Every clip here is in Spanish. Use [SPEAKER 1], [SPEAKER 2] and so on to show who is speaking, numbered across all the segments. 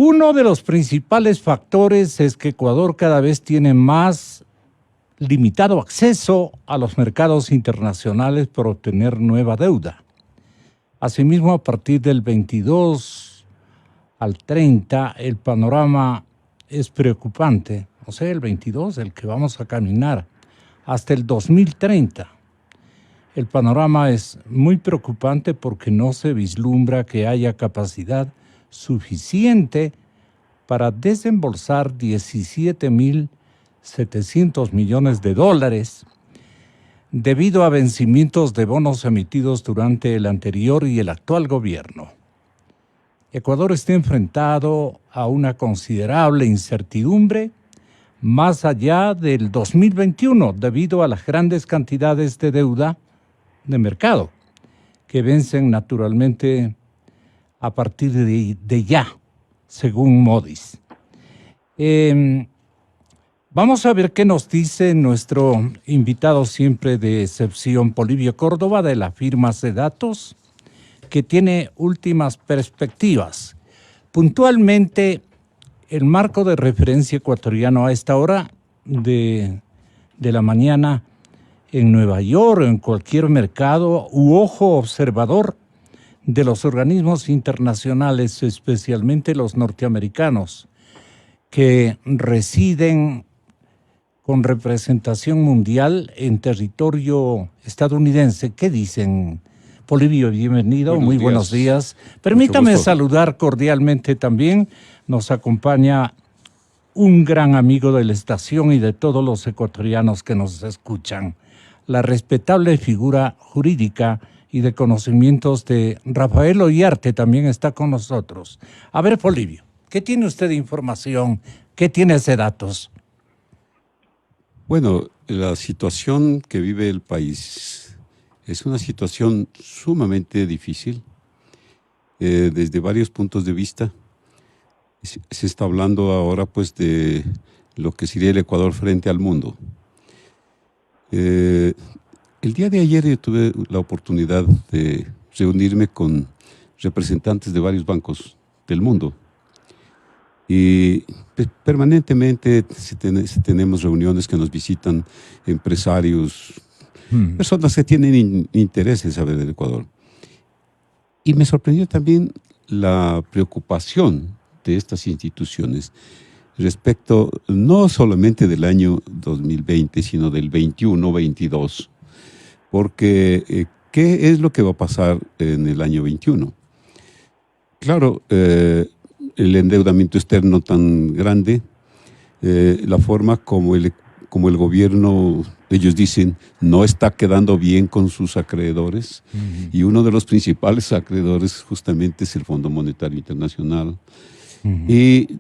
[SPEAKER 1] Uno de los principales factores es que Ecuador cada vez tiene más limitado acceso a los mercados internacionales por obtener nueva deuda. Asimismo, a partir del 22 al 30, el panorama es preocupante. O sea, el 22, el que vamos a caminar, hasta el 2030. El panorama es muy preocupante porque no se vislumbra que haya capacidad suficiente para desembolsar 17.700 millones de dólares debido a vencimientos de bonos emitidos durante el anterior y el actual gobierno. Ecuador está enfrentado a una considerable incertidumbre más allá del 2021 debido a las grandes cantidades de deuda de mercado que vencen naturalmente a partir de ya, según Moody's. Vamos a ver qué nos dice nuestro invitado siempre de excepción, Polibio Córdoba, de la firma Sedatos, que tiene últimas perspectivas. Puntualmente, el marco de referencia ecuatoriano a esta hora de la mañana en Nueva York o en cualquier mercado u ojo observador de los organismos internacionales, especialmente los norteamericanos, que residen con representación mundial en territorio estadounidense. ¿Qué dicen? Polibio, bienvenido, muy buenos días. Permítame saludar cordialmente también. Nos acompaña un gran amigo de la estación y de todos los ecuatorianos que nos escuchan, la respetable figura jurídica y de conocimientos de Rafael Ollarte también está con nosotros. A ver, Polibio, ¿qué tiene usted de información? ¿Qué tiene de datos?
[SPEAKER 2] Bueno, la situación que vive el país es una situación sumamente difícil desde varios puntos de vista. Se está hablando ahora pues de lo que sería el Ecuador frente al mundo. El día de ayer yo tuve la oportunidad de reunirme con representantes de varios bancos del mundo y permanentemente tenemos reuniones que nos visitan empresarios, personas que tienen interés en saber del Ecuador. Y me sorprendió también la preocupación de estas instituciones respecto no solamente del año 2020, sino del 21-22, porque ¿qué es lo que va a pasar en el año 21? Claro, el endeudamiento externo tan grande, la forma como el gobierno, ellos dicen, no está quedando bien con sus acreedores, y uno de los principales acreedores justamente es el Fondo Monetario Internacional, y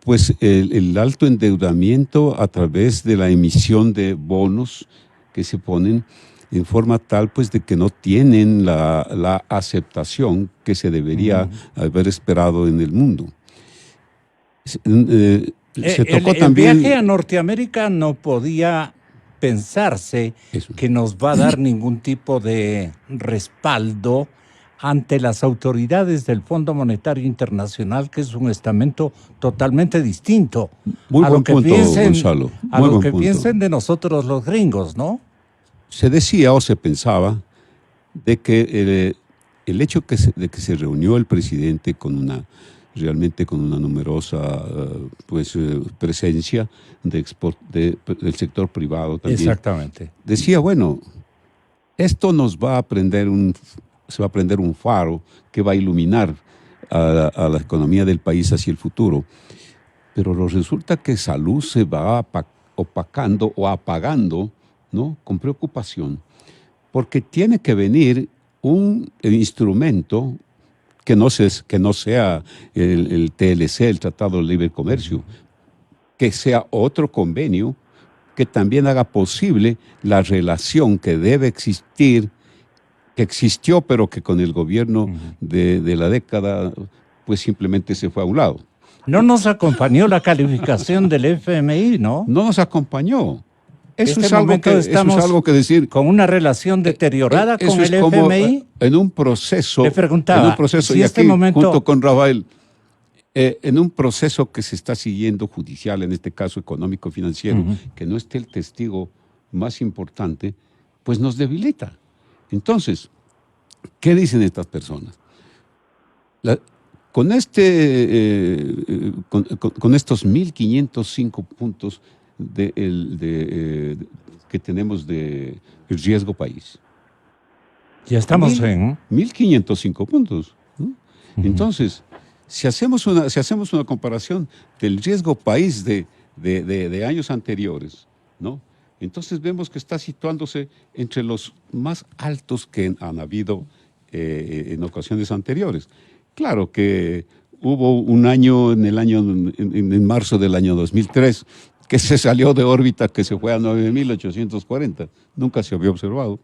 [SPEAKER 2] pues el alto endeudamiento a través de la emisión de bonos que se ponen en forma tal pues de que no tienen la aceptación que se debería haber esperado en el mundo. Se tocó también...
[SPEAKER 1] El viaje a Norteamérica no podía pensarse que nos va a dar ningún tipo de respaldo ante las autoridades del Fondo Monetario Internacional, que es un estamento totalmente distinto
[SPEAKER 2] a lo que piensen, Gonzalo.
[SPEAKER 1] A lo que piensen de nosotros los gringos, ¿no?
[SPEAKER 2] Se decía o se pensaba de que el hecho de que se reunió el presidente realmente con una numerosa presencia del sector privado también.
[SPEAKER 1] Exactamente.
[SPEAKER 2] Decía, bueno, esto se va a prender un faro que va a iluminar a la economía del país hacia el futuro. Pero resulta que salud se va opacando o apagando, ¿no? Con preocupación, porque tiene que venir un instrumento que no sea el TLC, el Tratado de Libre Comercio, que sea otro convenio que también haga posible la relación que debe existir, que existió, pero que con el gobierno de la década, pues simplemente se fue a un lado.
[SPEAKER 1] No nos acompañó la calificación del FMI, ¿no?
[SPEAKER 2] No nos acompañó. Eso es algo que decir.
[SPEAKER 1] Con una relación deteriorada con el FMI.
[SPEAKER 2] En un proceso.
[SPEAKER 1] Le preguntaba,
[SPEAKER 2] y aquí, junto con Rafael, en un proceso que se está siguiendo judicial, en este caso económico-financiero, que no esté el testigo más importante, pues nos debilita. Entonces, ¿qué dicen estas personas? Con estos 1.505 puntos que tenemos de riesgo país.
[SPEAKER 1] Ya estamos en
[SPEAKER 2] 1.505 puntos, ¿no? Entonces, si hacemos una comparación del riesgo país de años anteriores, ¿no? Entonces vemos que está situándose entre los más altos que han habido en ocasiones anteriores. Claro que hubo un año, en marzo del año 2003, que se salió de órbita, que se fue a 9.840, nunca se había observado.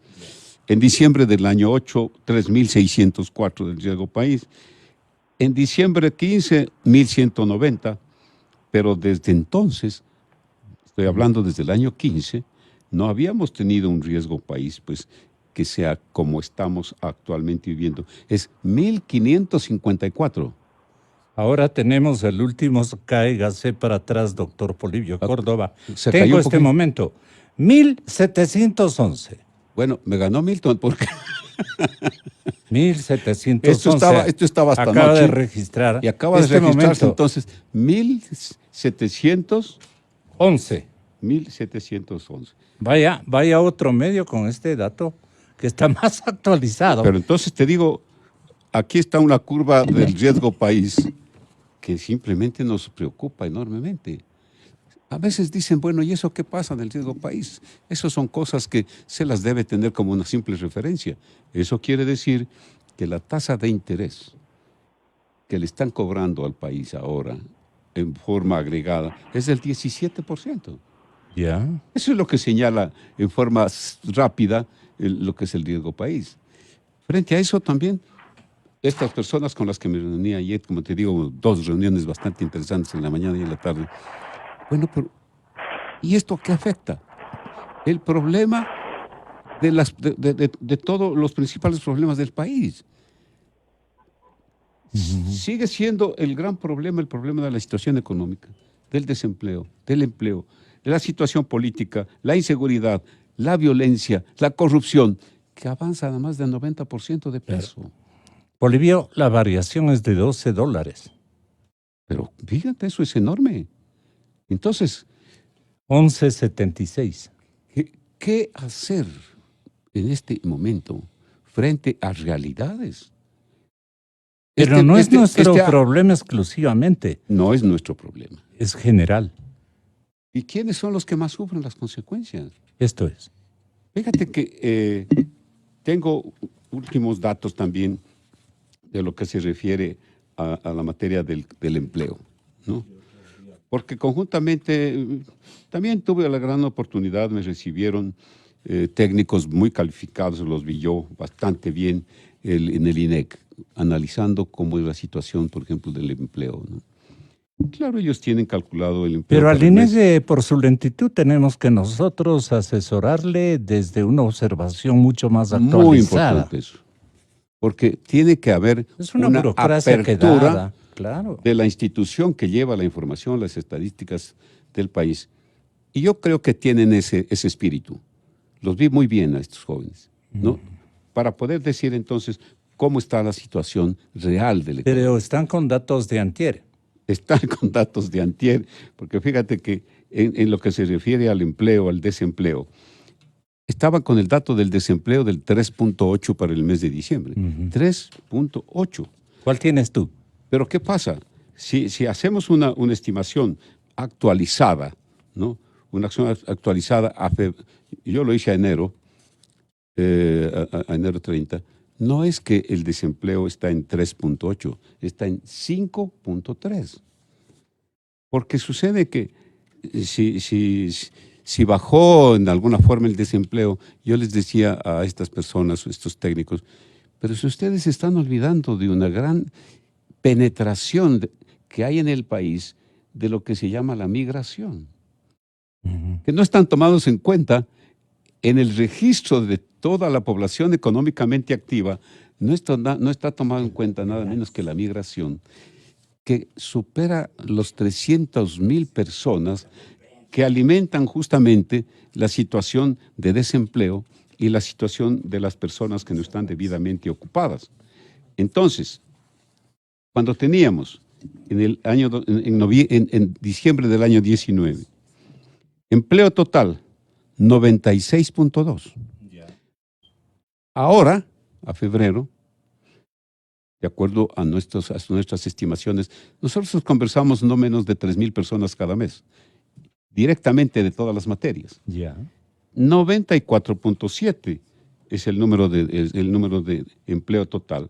[SPEAKER 2] En diciembre del año 8, 3.604 del riesgo país. En diciembre 15, 1.190, pero desde entonces, estoy hablando desde el año 15, no habíamos tenido un riesgo país, pues, que sea como estamos actualmente viviendo. Es 1.554.
[SPEAKER 1] Ahora tenemos el último, cáigase para atrás, doctor Polibio Córdoba.
[SPEAKER 2] Se cayó
[SPEAKER 1] Tengo
[SPEAKER 2] un
[SPEAKER 1] este
[SPEAKER 2] poquito.
[SPEAKER 1] momento, 1.711.
[SPEAKER 2] Bueno, me ganó Milton porque
[SPEAKER 1] 1.711.
[SPEAKER 2] esto estaba hasta
[SPEAKER 1] acaba
[SPEAKER 2] anoche.
[SPEAKER 1] de registrar.
[SPEAKER 2] Y acaba de
[SPEAKER 1] este
[SPEAKER 2] registrarse
[SPEAKER 1] momento,
[SPEAKER 2] entonces
[SPEAKER 1] 11.
[SPEAKER 2] 1.711.
[SPEAKER 1] Vaya otro medio con este dato que está más actualizado.
[SPEAKER 2] Pero entonces te digo, aquí está una curva del riesgo país que simplemente nos preocupa enormemente. A veces dicen, bueno, ¿y eso qué pasa en el riesgo país? Esas son cosas que se las debe tener como una simple referencia. Eso quiere decir que la tasa de interés que le están cobrando al país ahora en forma agregada es del 17%.
[SPEAKER 1] Ya.
[SPEAKER 2] Eso es lo que señala en forma rápida lo que es el riesgo país. Frente a eso también, estas personas con las que me reuní ayer, como te digo, 2 reuniones bastante interesantes en la mañana y en la tarde. Bueno, pero ¿y esto qué afecta? El problema de todos los principales problemas del país. Sigue siendo el gran problema, el problema de la situación económica, del desempleo, del empleo, de la situación política, la inseguridad, la violencia, la corrupción, que avanza a más del 90% de peso.
[SPEAKER 1] Polibio, la variación es de $12.
[SPEAKER 2] Pero fíjate, eso es enorme. Entonces,
[SPEAKER 1] 11.76.
[SPEAKER 2] ¿qué hacer en este momento frente a realidades?
[SPEAKER 1] Pero no es nuestro problema exclusivamente.
[SPEAKER 2] No es nuestro problema.
[SPEAKER 1] Es general.
[SPEAKER 2] ¿Y quiénes son los que más sufren las consecuencias?
[SPEAKER 1] Esto es.
[SPEAKER 2] Fíjate que tengo últimos datos también de lo que se refiere a la materia del empleo, ¿no? Porque conjuntamente también tuve la gran oportunidad, me recibieron técnicos muy calificados, los vi yo bastante bien en el INEC, analizando cómo es la situación, por ejemplo, del empleo, ¿no? Claro, ellos tienen calculado el empleo.
[SPEAKER 1] Pero al INEC, por su lentitud, tenemos que nosotros asesorarle desde una observación mucho más actualizada.
[SPEAKER 2] Muy importante eso, porque tiene que haber
[SPEAKER 1] una burocracia
[SPEAKER 2] apertura
[SPEAKER 1] quedada, claro,
[SPEAKER 2] de la institución que lleva la información, las estadísticas del país. Y yo creo que tienen ese espíritu. Los vi muy bien a estos jóvenes, ¿no? Para poder decir entonces cómo está la situación real del economía.
[SPEAKER 1] Pero están con datos de antier.
[SPEAKER 2] Están con datos de antier, porque fíjate que en lo que se refiere al empleo, al desempleo, estaban con el dato del desempleo del 3.8 para el mes de diciembre. 3.8.
[SPEAKER 1] ¿Cuál tienes tú?
[SPEAKER 2] Pero ¿qué pasa? Si hacemos una estimación actualizada, ¿no? Una acción actualizada, yo lo hice a enero, a enero 30, no es que el desempleo está en 3.8, está en 5.3. Porque sucede que si bajó en alguna forma el desempleo, yo les decía a estas personas, estos técnicos, pero si ustedes están olvidando de una gran penetración que hay en el país de lo que se llama la migración, que no están tomados en cuenta en el registro de toda la población económicamente activa, no está tomado en cuenta nada menos que la migración. que supera los 300.000 personas que alimentan justamente la situación de desempleo y la situación de las personas que no están debidamente ocupadas. Entonces, cuando teníamos en el año en diciembre del año 19, empleo total 96.2. Ahora, a febrero, de acuerdo a nuestras estimaciones, nosotros conversamos no menos de 3.000 personas cada mes, directamente de todas las materias. 94.7 es el número de empleo total.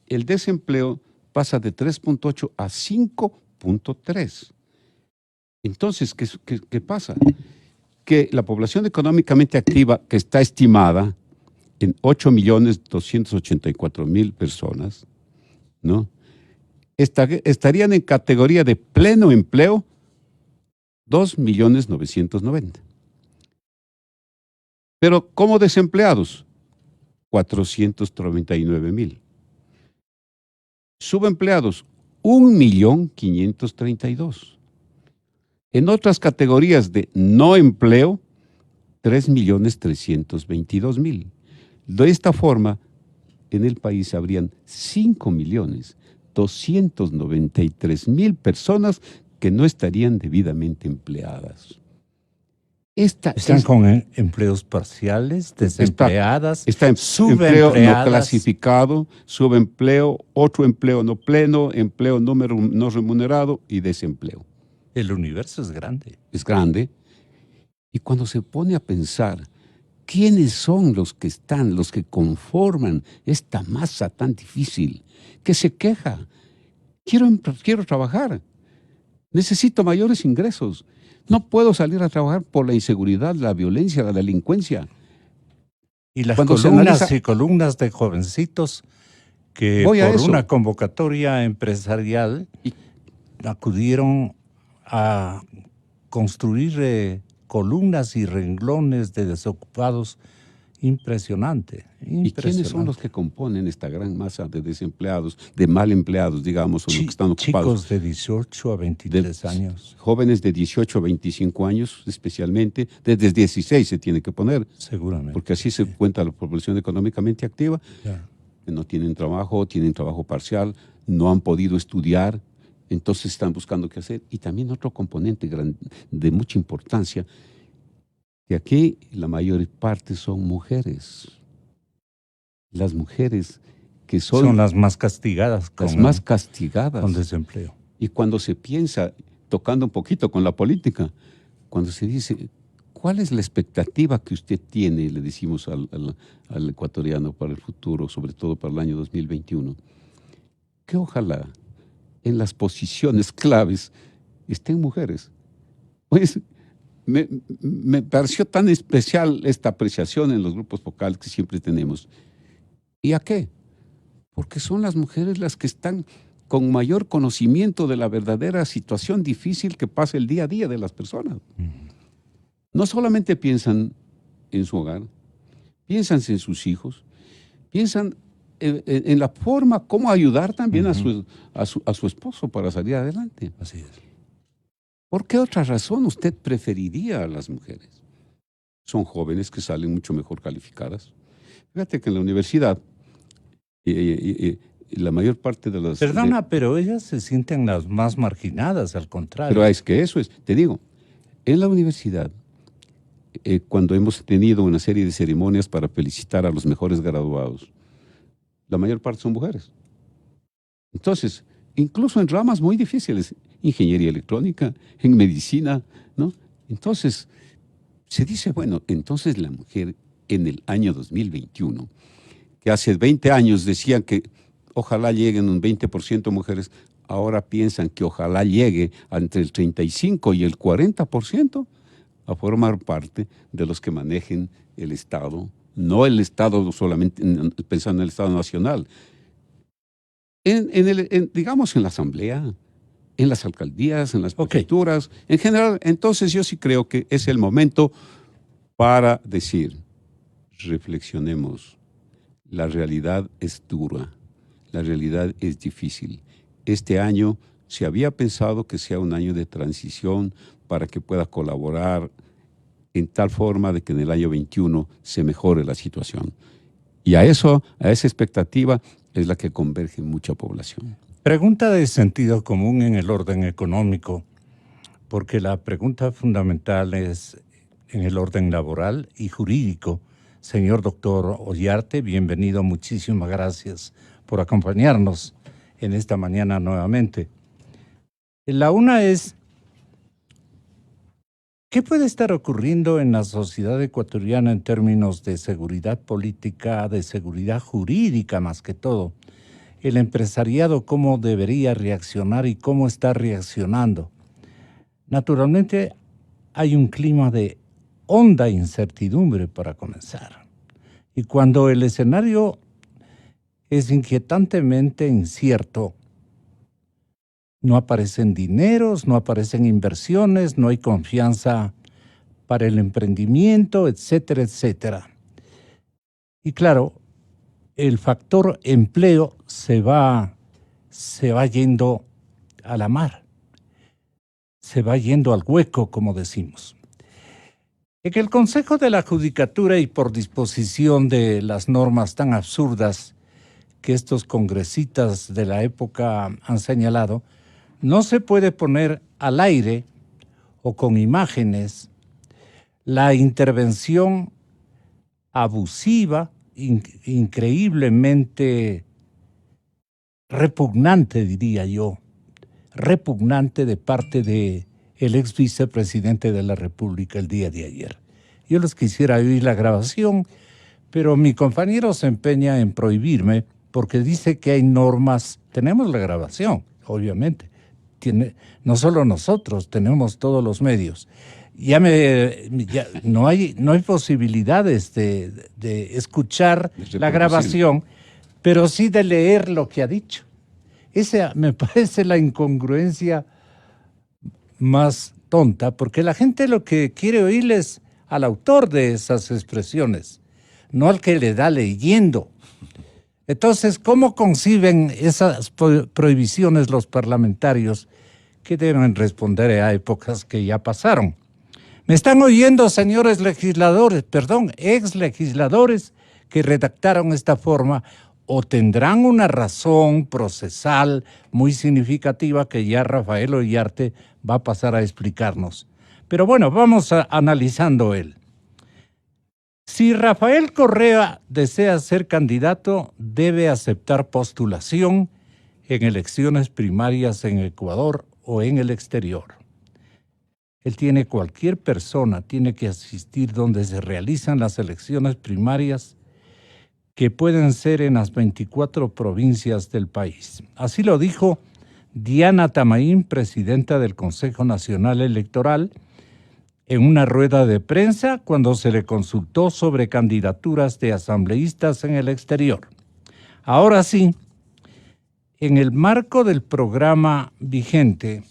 [SPEAKER 2] El desempleo pasa de 3.8 a 5.3. Entonces, ¿qué pasa? Que la población económicamente activa, que está estimada en 8.284.000 personas, ¿no? Estarían en categoría de pleno empleo 2.990.000. Pero como desempleados, 439.000. Subempleados, 1.532.000. En otras categorías de no empleo, 3.322.000. De esta forma, en el país habrían 5.293.000 personas que no estarían debidamente empleadas.
[SPEAKER 1] Están con empleos parciales, desempleadas,
[SPEAKER 2] está empleo no
[SPEAKER 1] subempleadas.
[SPEAKER 2] clasificado, subempleo, otro empleo no pleno, empleo no remunerado y desempleo.
[SPEAKER 1] El universo es grande.
[SPEAKER 2] Es grande. Y cuando se pone a pensar quiénes son los que conforman esta masa tan difícil, que se queja, quiero trabajar, necesito mayores ingresos, no puedo salir a trabajar por la inseguridad, la violencia, la delincuencia.
[SPEAKER 1] Y las columnas y columnas de jovencitos que por una convocatoria empresarial acudieron a construir columnas y renglones de desocupados impresionante.
[SPEAKER 2] ¿Y quiénes son los que componen esta gran masa de desempleados, de mal empleados, digamos, o los que están ocupados?
[SPEAKER 1] Chicos de 18 a 23 años.
[SPEAKER 2] Jóvenes de 18 a 25 años, especialmente. Desde 16 se tiene que poner.
[SPEAKER 1] Seguramente.
[SPEAKER 2] Porque así se cuenta la población económicamente activa. Que no tienen trabajo parcial, no han podido estudiar, entonces están buscando qué hacer. Y también otro componente de mucha importancia, que aquí la mayor parte son mujeres. Las mujeres que son
[SPEAKER 1] las más castigadas.
[SPEAKER 2] Las más castigadas.
[SPEAKER 1] Con desempleo.
[SPEAKER 2] Y cuando se piensa, tocando un poquito con la política, cuando se dice, ¿cuál es la expectativa que usted tiene, le decimos al ecuatoriano para el futuro, sobre todo para el año 2021? Que ojalá en las posiciones claves estén mujeres. Pues me pareció tan especial esta apreciación en los grupos focales que siempre tenemos. ¿Y a qué? Porque son las mujeres las que están con mayor conocimiento de la verdadera situación difícil que pasa el día a día de las personas. No solamente piensan en su hogar, piensan en sus hijos, piensan en la forma cómo ayudar también a su esposo para salir adelante.
[SPEAKER 1] Así es.
[SPEAKER 2] ¿Por qué otra razón usted preferiría a las mujeres? Son jóvenes que salen mucho mejor calificadas. Fíjate que en la universidad, la mayor parte de las...
[SPEAKER 1] Perdona, pero ellas se sienten las más marginadas, al contrario.
[SPEAKER 2] Pero es que eso es, te digo, en la universidad, cuando hemos tenido una serie de ceremonias para felicitar a los mejores graduados, la mayor parte son mujeres. Entonces, incluso en ramas muy difíciles, ingeniería electrónica, en medicina, ¿no? Entonces, se dice, bueno, entonces la mujer en el año 2021, que hace 20 años decían que ojalá lleguen un 20% mujeres, ahora piensan que ojalá llegue entre el 35 y el 40% a formar parte de los que manejen el Estado, no el Estado solamente pensando en el Estado nacional, digamos en la Asamblea, en las alcaldías, en las prefecturas, en general. Entonces yo sí creo que es el momento para decir, reflexionemos, la realidad es dura, la realidad es difícil. Este año se había pensado que sea un año de transición para que pueda colaborar en tal forma de que en el año 21 se mejore la situación. Y a esa expectativa es la que converge mucha población.
[SPEAKER 1] Pregunta de sentido común en el orden económico, porque la pregunta fundamental es en el orden laboral y jurídico. Señor doctor Ollarte, bienvenido, muchísimas gracias por acompañarnos en esta mañana nuevamente. La una es, ¿qué puede estar ocurriendo en la sociedad ecuatoriana en términos de seguridad política, de seguridad jurídica más que todo? El empresariado, ¿cómo debería reaccionar y cómo está reaccionando? Naturalmente, hay un clima de honda incertidumbre para comenzar. Y cuando el escenario es inquietantemente incierto, no aparecen dineros, no aparecen inversiones, no hay confianza para el emprendimiento, etcétera, etcétera. Y claro, el factor empleo se va yendo a la mar, se va yendo al hueco, como decimos. En el Consejo de la Judicatura y por disposición de las normas tan absurdas que estos congresistas de la época han señalado, no se puede poner al aire o con imágenes la intervención abusiva, increíblemente repugnante, diría yo, repugnante de parte del ex vicepresidente de la República el día de ayer. Yo les quisiera oír la grabación, pero mi compañero se empeña en prohibirme porque dice que hay normas. Tenemos la grabación, obviamente. No solo nosotros, tenemos todos los medios. No hay posibilidades de escuchar la grabación, pero sí de leer lo que ha dicho. Esa me parece la incongruencia más tonta, porque la gente lo que quiere oír es al autor de esas expresiones, no al que le da leyendo. Entonces, ¿cómo conciben esas prohibiciones los parlamentarios que deben responder a épocas que ya pasaron? ¿Me están oyendo, señores legisladores, ex legisladores que redactaron esta forma o tendrán una razón procesal muy significativa que ya Rafael Ollarte va a pasar a explicarnos? Pero bueno, vamos analizando él. Si Rafael Correa desea ser candidato, debe aceptar postulación en elecciones primarias en Ecuador o en el exterior. Cualquier persona tiene que asistir donde se realizan las elecciones primarias, que pueden ser en las 24 provincias del país. Así lo dijo Diana Tamaín, presidenta del Consejo Nacional Electoral, en una rueda de prensa cuando se le consultó sobre candidaturas de asambleístas en el exterior. Ahora sí, en el marco del programa vigente,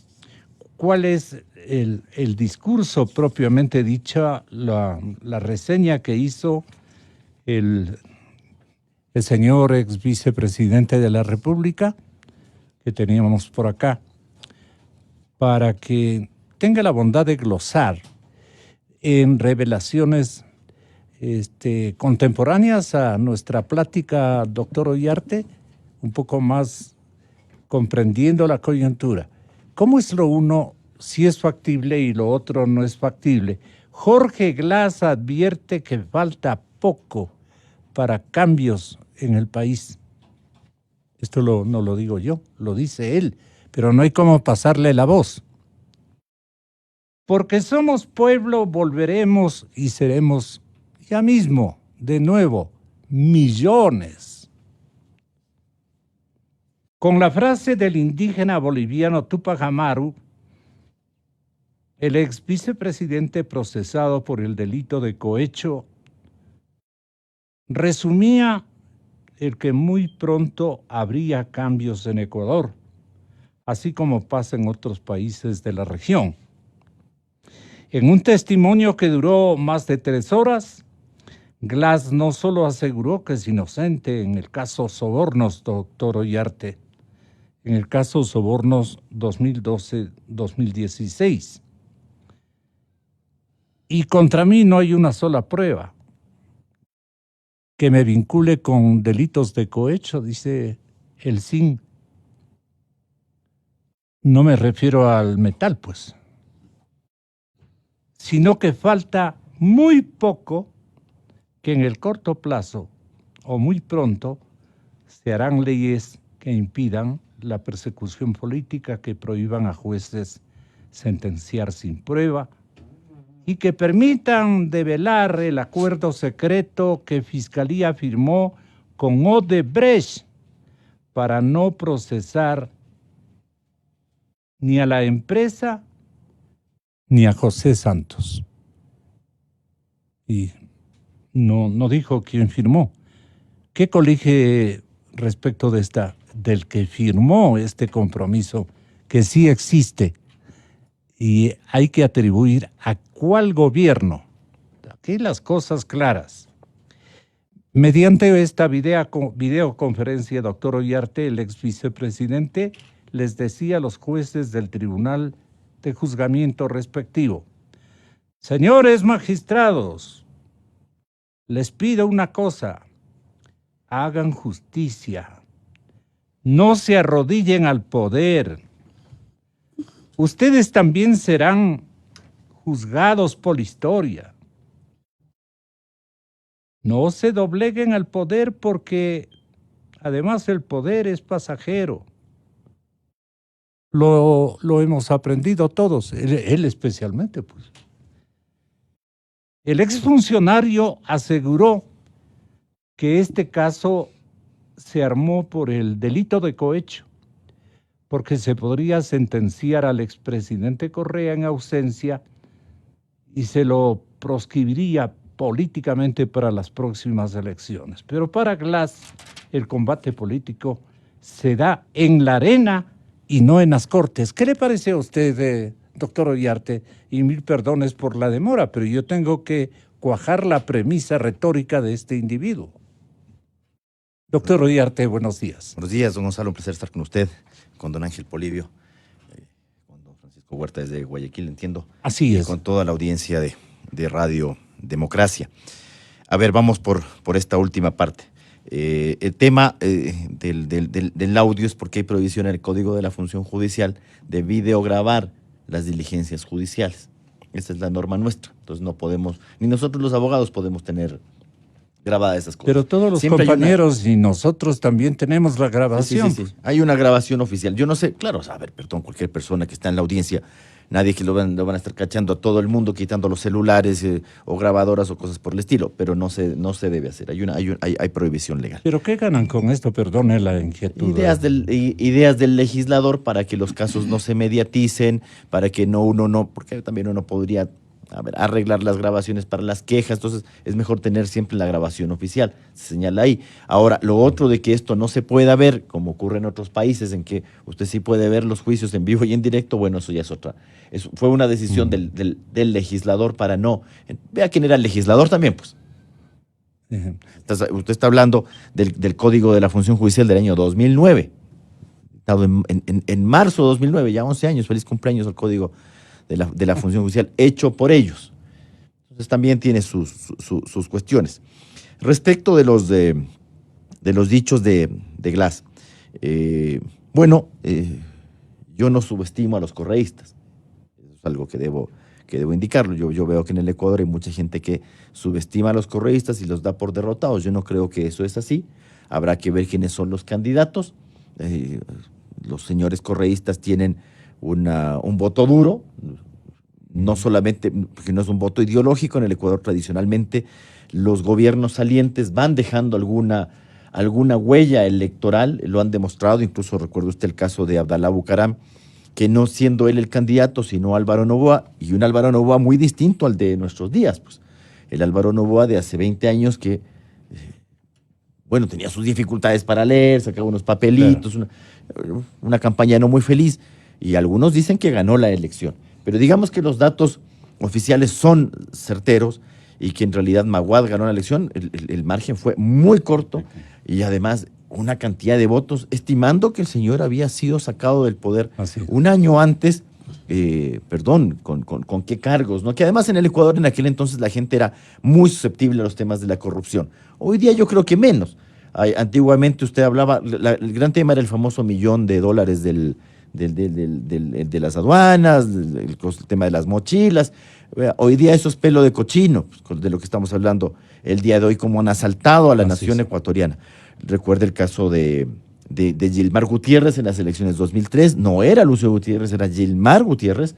[SPEAKER 1] ¿cuál es el discurso propiamente dicho, la reseña que hizo el señor ex vicepresidente de la República, que teníamos por acá, para que tenga la bondad de glosar en revelaciones contemporáneas a nuestra plática, doctor Ollarte, un poco más comprendiendo la coyuntura? ¿Cómo es lo uno si es factible y lo otro no es factible? Jorge Glass advierte que falta poco para cambios en el país. Esto no lo digo yo, lo dice él, pero no hay cómo pasarle la voz. Porque somos pueblo, volveremos y seremos ya mismo, de nuevo, millones. Con la frase del indígena boliviano Túpac Amaru, el ex vicepresidente procesado por el delito de cohecho resumía el que muy pronto habría cambios en Ecuador, así como pasa en otros países de la región. En un testimonio que duró más de 3 horas, Glass no solo aseguró que es inocente en el caso Sobornos, doctor Ollarte, en el caso Sobornos 2012-2016. Y contra mí no hay una sola prueba que me vincule con delitos de cohecho, dice el SIN. No me refiero al metal, pues, sino que falta muy poco que en el corto plazo o muy pronto se harán leyes que impidan la persecución política, que prohíban a jueces sentenciar sin prueba y que permitan develar el acuerdo secreto que Fiscalía firmó con Odebrecht para no procesar ni a la empresa ni a José Santos. Y no dijo quién firmó. ¿Qué colige respecto de del que firmó este compromiso, que sí existe? Y hay que atribuir a cuál gobierno. Aquí las cosas claras. Mediante esta videoconferencia, doctor Ollarte, el ex vicepresidente, les decía a los jueces del tribunal de juzgamiento respectivo: señores magistrados, les pido una cosa, hagan justicia, no se arrodillen al poder. Ustedes también serán juzgados por la historia. No se dobleguen al poder porque además el poder es pasajero. Lo hemos aprendido todos, él especialmente, pues. El exfuncionario aseguró que este caso se armó por el delito de cohecho, porque se podría sentenciar al expresidente Correa en ausencia y se lo proscribiría políticamente para las próximas elecciones. Pero para Glass, el combate político se da en la arena y no en las cortes. ¿Qué le parece a usted, doctor Ollarte? Y mil perdones por la demora, pero yo tengo que cuajar la premisa retórica de este individuo. Doctor Ollarte, buenos días.
[SPEAKER 3] Buenos días, don Gonzalo, un placer estar con usted, con don Ángel Polibio, con don Francisco Huerta desde Guayaquil, entiendo.
[SPEAKER 1] Así es.
[SPEAKER 3] Y con toda la audiencia de Radio Democracia. A ver, vamos por esta última parte. El tema del audio es porque hay prohibición en el Código de la Función Judicial de videograbar las diligencias judiciales. Esa es la norma nuestra. Entonces no podemos, ni nosotros los abogados podemos tener grabadas esas cosas.
[SPEAKER 1] Pero todos los
[SPEAKER 3] Siempre
[SPEAKER 1] compañeros y nosotros también tenemos la grabación.
[SPEAKER 3] Sí. Hay una grabación oficial. Yo no sé, claro, a ver, perdón, cualquier persona que está en la audiencia, nadie que lo van a estar cachando a todo el mundo, quitando los celulares o grabadoras o cosas por el estilo, pero no se debe hacer. Hay prohibición legal.
[SPEAKER 1] ¿Pero qué ganan con esto? Perdone la inquietud.
[SPEAKER 3] Ideas del legislador para que los casos no se mediaticen, para que porque también uno podría arreglar las grabaciones para las quejas, entonces es mejor tener siempre la grabación oficial, se señala ahí. Ahora, lo otro de que esto no se pueda ver, como ocurre en otros países, en que usted sí puede ver los juicios en vivo y en directo, bueno, eso ya es otra. Fue una decisión del legislador para no. Vea quién era el legislador también, pues. Entonces, usted está hablando del Código de la Función Judicial del año 2009, en marzo de 2009, ya 11 años, feliz cumpleaños al Código de la Función Judicial, hecho por ellos. Entonces también tiene sus cuestiones. Respecto de los dichos de Glass, yo no subestimo a los correístas. Eso es algo que debo indicarlo. Yo veo que en el Ecuador hay mucha gente que subestima a los correístas y los da por derrotados. Yo no creo que eso es así. Habrá que ver quiénes son los candidatos. Los señores correístas tienen un voto duro, no solamente, porque no es un voto ideológico. En el Ecuador tradicionalmente los gobiernos salientes van dejando alguna huella electoral, lo han demostrado. Incluso recuerda usted el caso de Abdalá Bucaram, que no siendo él el candidato, sino Álvaro Noboa, y un Álvaro Noboa muy distinto al de nuestros días, pues. El Álvaro Noboa de hace 20 años que, tenía sus dificultades para leer, sacaba unos papelitos, claro. Una campaña no muy feliz, y algunos dicen que ganó la elección. Pero digamos que los datos oficiales son certeros y que en realidad Maguad ganó la elección, el margen fue muy corto y además una cantidad de votos, estimando que el señor había sido sacado del poder
[SPEAKER 1] Así es.
[SPEAKER 3] un año antes, ¿con qué cargos? ¿No? Que además en el Ecuador en aquel entonces la gente era muy susceptible a los temas de la corrupción. Hoy día yo creo que menos. Antiguamente usted hablaba, el gran tema era el famoso $1.000.000 de las aduanas, el tema de las mochilas. Hoy día eso es pelo de cochino, pues, de lo que estamos hablando el día de hoy, como han asaltado a la nación ecuatoriana. Recuerda el caso de Gilmar Gutiérrez en las elecciones 2003, no era Lucio Gutiérrez, era Gilmar Gutiérrez,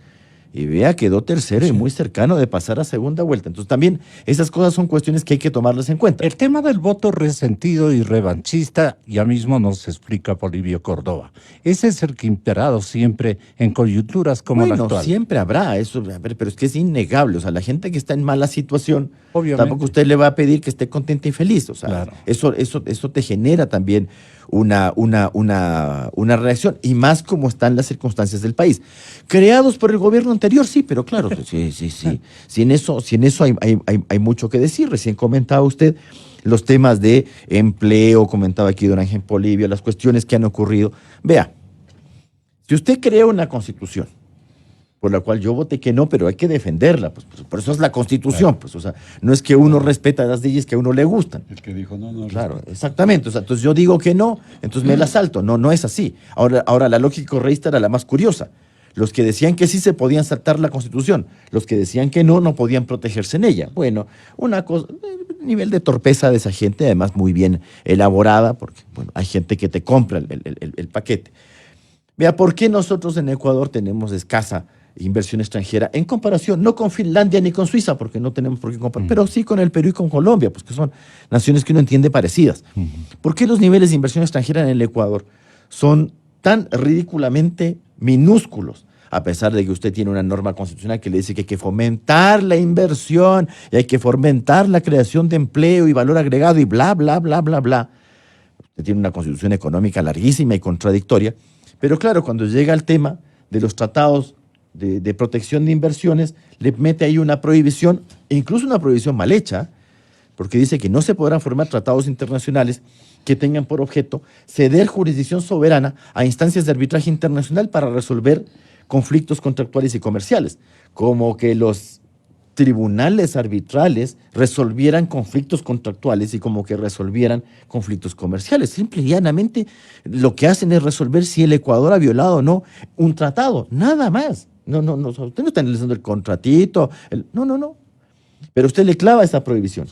[SPEAKER 3] y vea, quedó tercero y muy cercano de pasar a segunda vuelta. Entonces también esas cosas son cuestiones que hay que tomarlas en cuenta.
[SPEAKER 1] El tema del voto resentido y revanchista ya mismo nos explica Polibio Córdoba. Ese es el que ha imperado siempre en coyunturas como la
[SPEAKER 3] Bueno,
[SPEAKER 1] actual.
[SPEAKER 3] siempre habrá eso, a ver, pero es que es innegable. O sea, la gente que está en mala situación,
[SPEAKER 1] Obviamente.
[SPEAKER 3] tampoco usted le va a pedir que esté contenta y feliz. O sea,
[SPEAKER 1] Claro.
[SPEAKER 3] eso te genera también una reacción, y más como están las circunstancias del país. Creados por el gobierno anterior, sí, pero claro, sí. Sin eso hay mucho que decir. Recién comentaba usted los temas de empleo, comentaba aquí don Ángel Polibio, las cuestiones que han ocurrido. Vea, si usted crea una constitución, por la cual yo voté que no, pero hay que defenderla, pues por eso es la Constitución, pues, o sea, no es que uno respeta las leyes que a uno le gustan.
[SPEAKER 2] El que dijo no, no.
[SPEAKER 3] Claro, exactamente. O sea, entonces yo digo que no, entonces me la salto. No es así. Ahora la lógica correísta era la más curiosa. Los que decían que sí se podían saltar la Constitución, los que decían que no podían protegerse en ella. Bueno, una cosa, nivel de torpeza de esa gente, además muy bien elaborada, porque bueno, hay gente que te compra el paquete. Vea, ¿por qué nosotros en Ecuador tenemos escasa inversión extranjera en comparación, no con Finlandia ni con Suiza, porque no tenemos por qué comparar, pero sí con el Perú y con Colombia, pues que son naciones que uno entiende parecidas? ¿Por qué los niveles de inversión extranjera en el Ecuador son tan ridículamente minúsculos? A pesar de que usted tiene una norma constitucional que le dice que hay que fomentar la inversión y hay que fomentar la creación de empleo y valor agregado y bla, bla, bla, bla, bla. Usted tiene una constitución económica larguísima y contradictoria, pero claro, cuando llega el tema de los tratados de protección de inversiones, le mete ahí una prohibición, e incluso una prohibición mal hecha, porque dice que no se podrán formar tratados internacionales que tengan por objeto ceder jurisdicción soberana a instancias de arbitraje internacional para resolver conflictos contractuales y comerciales, como que los tribunales arbitrales resolvieran conflictos contractuales y como que resolvieran conflictos comerciales. Simple y llanamente lo que hacen es resolver si el Ecuador ha violado o no un tratado, nada más. No, usted no está analizando el contratito, no. Pero usted le clava esa prohibición.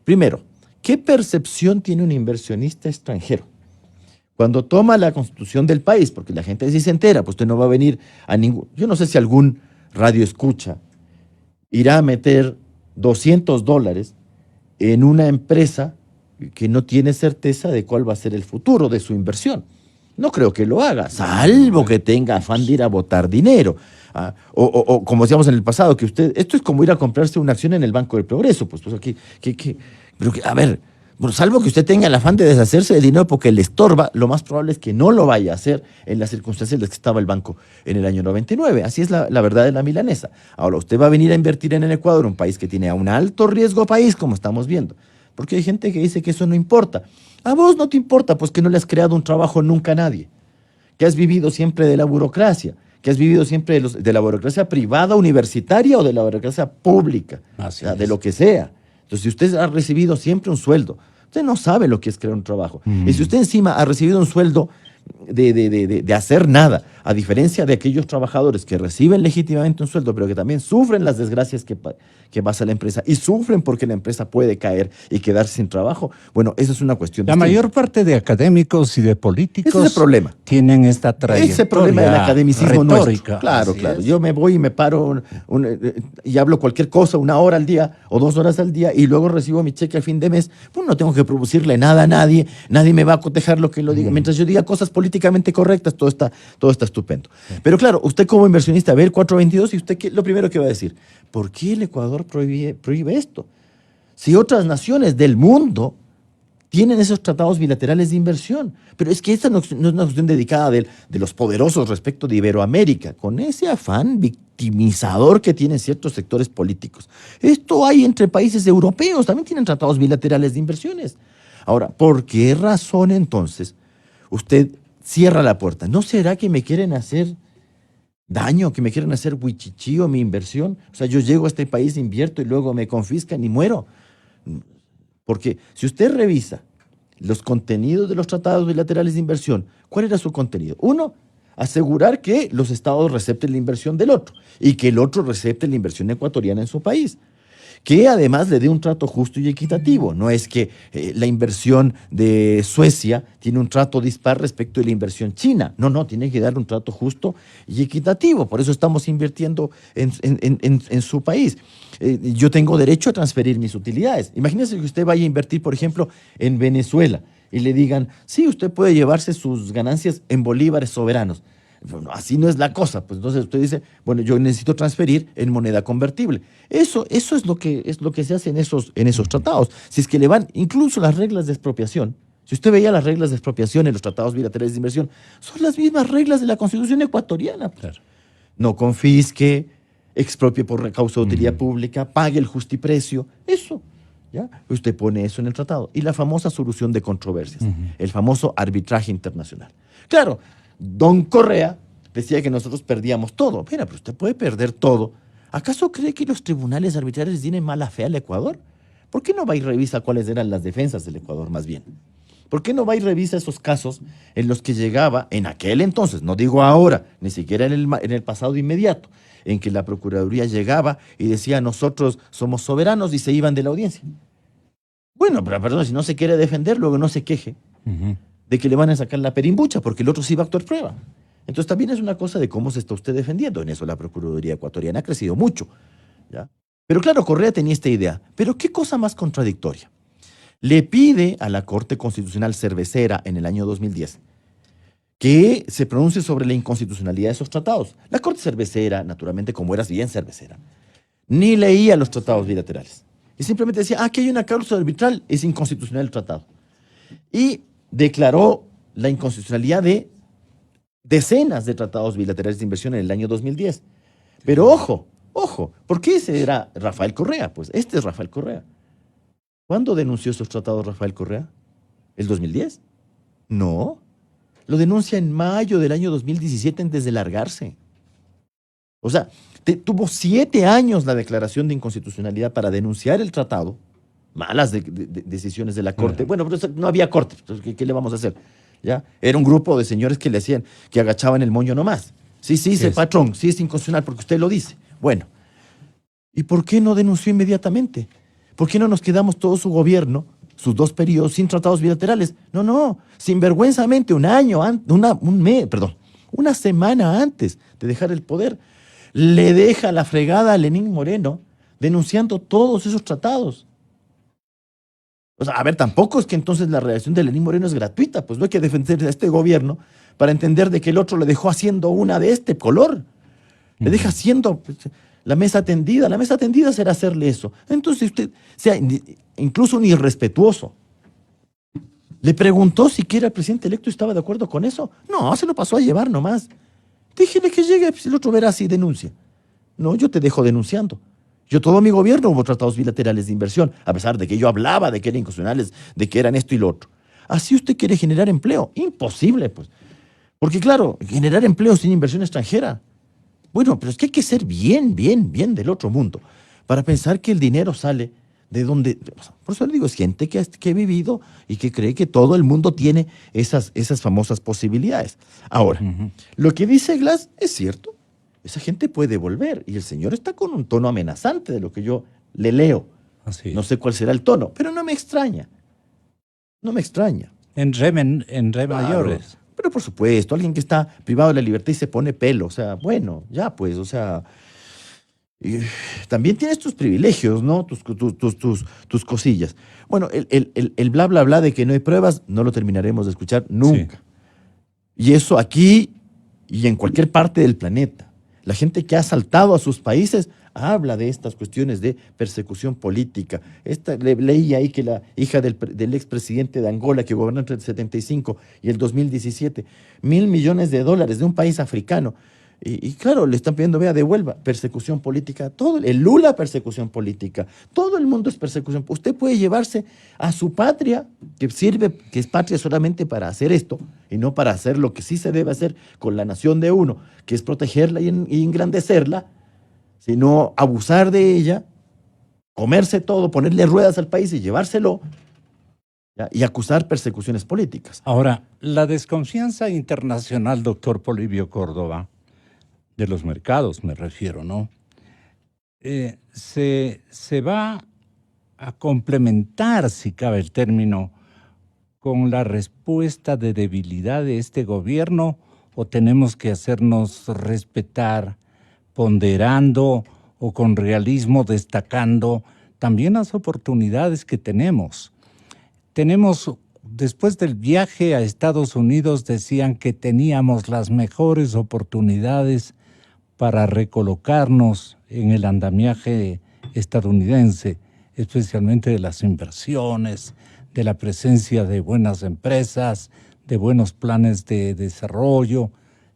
[SPEAKER 3] Primero, ¿qué percepción tiene un inversionista extranjero cuando toma la constitución del país? Porque la gente sí se entera, pues usted no va a venir a ningún... Yo no sé si algún radio escucha irá a meter $200 en una empresa que no tiene certeza de cuál va a ser el futuro de su inversión. No creo que lo haga, salvo que tenga afán de ir a botar dinero. O como decíamos en el pasado, que esto es como ir a comprarse una acción en el Banco del Progreso. Pues aquí, a ver, bueno, salvo que usted tenga el afán de deshacerse de dinero porque le estorba, lo más probable es que no lo vaya a hacer en las circunstancias en las que estaba el banco en el año 99. Así es la verdad de la milanesa. Ahora, usted va a venir a invertir en el Ecuador, un país que tiene un alto riesgo país, como estamos viendo. Porque hay gente que dice que eso no importa. A vos no te importa, pues que no le has creado un trabajo nunca a nadie, que has vivido siempre de la burocracia, que has vivido siempre de la burocracia privada, universitaria o de la burocracia pública, de lo que sea. Entonces, si usted ha recibido siempre un sueldo, usted no sabe lo que es crear un trabajo. Y si usted encima ha recibido un sueldo de hacer nada, a diferencia de aquellos trabajadores que reciben legítimamente un sueldo, pero que también sufren las desgracias que pasa la empresa y sufren porque la empresa puede caer y quedarse sin trabajo, bueno, eso es una cuestión
[SPEAKER 1] La
[SPEAKER 3] distinta.
[SPEAKER 1] mayor parte de académicos y de políticos
[SPEAKER 3] Ese es el problema.
[SPEAKER 1] tienen esta trayectoria
[SPEAKER 3] Ese problema del academicismo
[SPEAKER 1] retórica.
[SPEAKER 3] nuestro. Claro.
[SPEAKER 1] Es.
[SPEAKER 3] Yo me voy y me paro y hablo cualquier cosa 1 hora al día o 2 horas al día y luego recibo mi cheque a fin de mes. Pues no tengo que producirle nada a nadie me va a cotejar lo que lo diga. Mientras yo diga cosas políticamente correctas, todo está estupendo. Pero claro, usted como inversionista ve el 422 y usted lo primero que va a decir, ¿por qué el Ecuador prohíbe esto? Si otras naciones del mundo tienen esos tratados bilaterales de inversión. Pero es que esta no es una cuestión dedicada de los poderosos respecto de Iberoamérica, con ese afán victimizador que tienen ciertos sectores políticos. Esto hay entre países europeos, también tienen tratados bilaterales de inversiones. Ahora, ¿por qué razón entonces usted cierra la puerta? ¿No será que me quieren hacer daño, que me quieren hacer huichichío mi inversión? O sea, yo llego a este país, invierto y luego me confiscan y muero. Porque si usted revisa los contenidos de los tratados bilaterales de inversión, ¿cuál era su contenido? Uno, asegurar que los estados recepten la inversión del otro y que el otro recepte la inversión ecuatoriana en su país. Que además le dé un trato justo y equitativo. No es que la inversión de Suecia tiene un trato dispar respecto de la inversión china. No, no, tiene que dar un trato justo y equitativo. Por eso estamos invirtiendo en su país. Yo tengo derecho a transferir mis utilidades. Imagínese que usted vaya a invertir, por ejemplo, en Venezuela y le digan, sí, usted puede llevarse sus ganancias en bolívares soberanos. Bueno, así no es la cosa. Pues entonces usted dice, bueno, yo necesito transferir en moneda convertible. Eso es lo que se hace en esos tratados. Si es que le van, incluso las reglas de expropiación, si usted veía las reglas de expropiación en los tratados bilaterales de inversión, son las mismas reglas de la Constitución ecuatoriana.
[SPEAKER 1] Claro.
[SPEAKER 3] No confisque, expropie por causa de utilidad pública, pague el justiprecio. Eso. ¿Ya? Usted pone eso en el tratado. Y la famosa solución de controversias, el famoso arbitraje internacional. Claro, don Correa decía que nosotros perdíamos todo. Mira, pero usted puede perder todo. ¿Acaso cree que los tribunales arbitrales tienen mala fe al Ecuador? ¿Por qué no va y revisa cuáles eran las defensas del Ecuador más bien? ¿Por qué no va y revisa esos casos en los que llegaba en aquel entonces, no digo ahora, ni siquiera en el pasado inmediato, en que la Procuraduría llegaba y decía nosotros somos soberanos y se iban de la audiencia? Bueno, pero perdón, si no se quiere defender, luego no se queje de que le van a sacar la perimbucha, porque el otro sí va a actuar prueba. Entonces también es una cosa de cómo se está usted defendiendo. En eso la Procuraduría ecuatoriana ha crecido mucho, ¿ya? Pero claro, Correa tenía esta idea. Pero qué cosa más contradictoria. Le pide a la Corte Constitucional Cervecera en el año 2010 que se pronuncie sobre la inconstitucionalidad de esos tratados. La Corte Cervecera, naturalmente, como era bien cervecera, ni leía los tratados bilaterales. Y simplemente decía, aquí hay una cláusula arbitral, es inconstitucional el tratado. Y declaró la inconstitucionalidad de decenas de tratados bilaterales de inversión en el año 2010. Pero ojo, ¿por qué ese era Rafael Correa? Pues este es Rafael Correa. ¿Cuándo denunció esos tratados Rafael Correa? ¿El 2010? No. Lo denuncia en mayo del año 2017 antes de largarse. O sea, tuvo 7 años la declaración de inconstitucionalidad para denunciar el tratado. Malas decisiones de la Corte. Bueno, pero no había Corte. ¿Qué le vamos a hacer? ¿Ya? Era un grupo de señores que le hacían, que agachaban el moño nomás. Sí, patrón, sí es inconstitucional porque usted lo dice. Bueno, ¿y por qué no denunció inmediatamente? ¿Por qué no nos quedamos todo su gobierno, sus 2 periodos, sin tratados bilaterales? No, sinvergüenzamente una semana antes de dejar el poder, le deja la fregada a Lenín Moreno denunciando todos esos tratados. O sea, a ver, tampoco es que entonces la reacción de Lenín Moreno es gratuita, pues no hay que defender a este gobierno para entender de que el otro le dejó haciendo una de este color. Le deja haciendo pues, la mesa tendida. La mesa tendida será hacerle eso. Entonces usted sea incluso un irrespetuoso. ¿Le preguntó siquiera el presidente electo y estaba de acuerdo con eso? No, se lo pasó a llevar nomás. Déjele que llegue, si el otro verá si denuncia. No, yo te dejo denunciando. Yo todo mi gobierno hubo tratados bilaterales de inversión, a pesar de que yo hablaba de que eran inconstitucionales, de que eran esto y lo otro. ¿Así usted quiere generar empleo? Imposible, pues. Porque claro, generar empleo sin inversión extranjera. Bueno, pero es que hay que ser bien del otro mundo para pensar que el dinero sale de donde... Por eso le digo, es gente que ha vivido y que cree que todo el mundo tiene esas famosas posibilidades. Ahora, lo que dice Glass es cierto. Esa gente puede volver. Y el señor está con un tono amenazante de lo que yo le leo.
[SPEAKER 1] Así.
[SPEAKER 3] No sé cuál será el tono, pero no me extraña. No me extraña.
[SPEAKER 1] En re
[SPEAKER 3] Claro.
[SPEAKER 1] mayores.
[SPEAKER 3] Pero por supuesto, alguien que está privado de la libertad y se pone pelo. O sea, bueno, ya pues, o sea... también tienes tus privilegios, ¿no? Tus cosillas. Bueno, el bla, bla, bla de que no hay pruebas, no lo terminaremos de escuchar nunca. Sí. Y eso aquí y en cualquier parte del planeta. La gente que ha asaltado a sus países habla de estas cuestiones de persecución política. Leí ahí que la hija del expresidente de Angola, que gobernó entre el 75 y el 2017, $1.000 millones de un país africano, Y claro, le están pidiendo, vea, devuelva. Persecución política, todo. El Lula, persecución política. Todo el mundo es persecución. Usted puede llevarse a su patria, que sirve, que es patria solamente para hacer esto, y no para hacer lo que sí se debe hacer con la nación de uno, que es protegerla y engrandecerla, sino abusar de ella, comerse todo, ponerle ruedas al país y llevárselo, ¿ya? Y acusar persecuciones políticas.
[SPEAKER 1] Ahora, la desconfianza internacional, doctor Polibio Córdoba, de los mercados me refiero, ¿no? Se va a complementar, si cabe el término, con la respuesta de debilidad de este gobierno, o tenemos que hacernos respetar ponderando o con realismo destacando también las oportunidades que tenemos. Después del viaje a Estados Unidos decían que teníamos las mejores oportunidades para recolocarnos en el andamiaje estadounidense, especialmente de las inversiones, de la presencia de buenas empresas, de buenos planes de desarrollo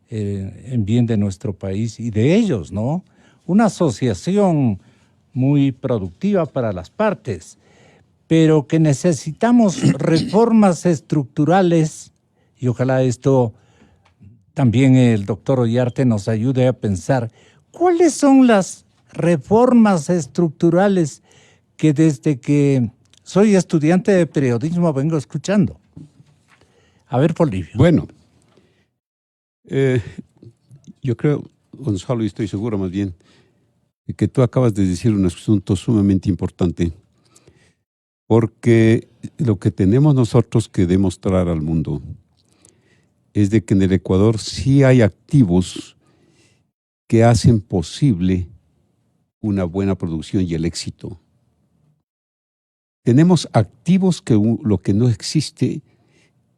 [SPEAKER 1] en bien de nuestro país y de ellos, ¿no? Una asociación muy productiva para las partes, pero que necesitamos reformas estructurales y ojalá esto también el doctor Ollarte nos ayude a pensar cuáles son las reformas estructurales que desde que soy estudiante de periodismo vengo escuchando. A ver, Polibio.
[SPEAKER 2] Bueno, yo creo, Gonzalo, y estoy seguro más bien, que tú acabas de decir un asunto sumamente importante, porque lo que tenemos nosotros que demostrar al mundo es de que en el Ecuador sí hay activos que hacen posible una buena producción y el éxito. Tenemos activos que lo que no existe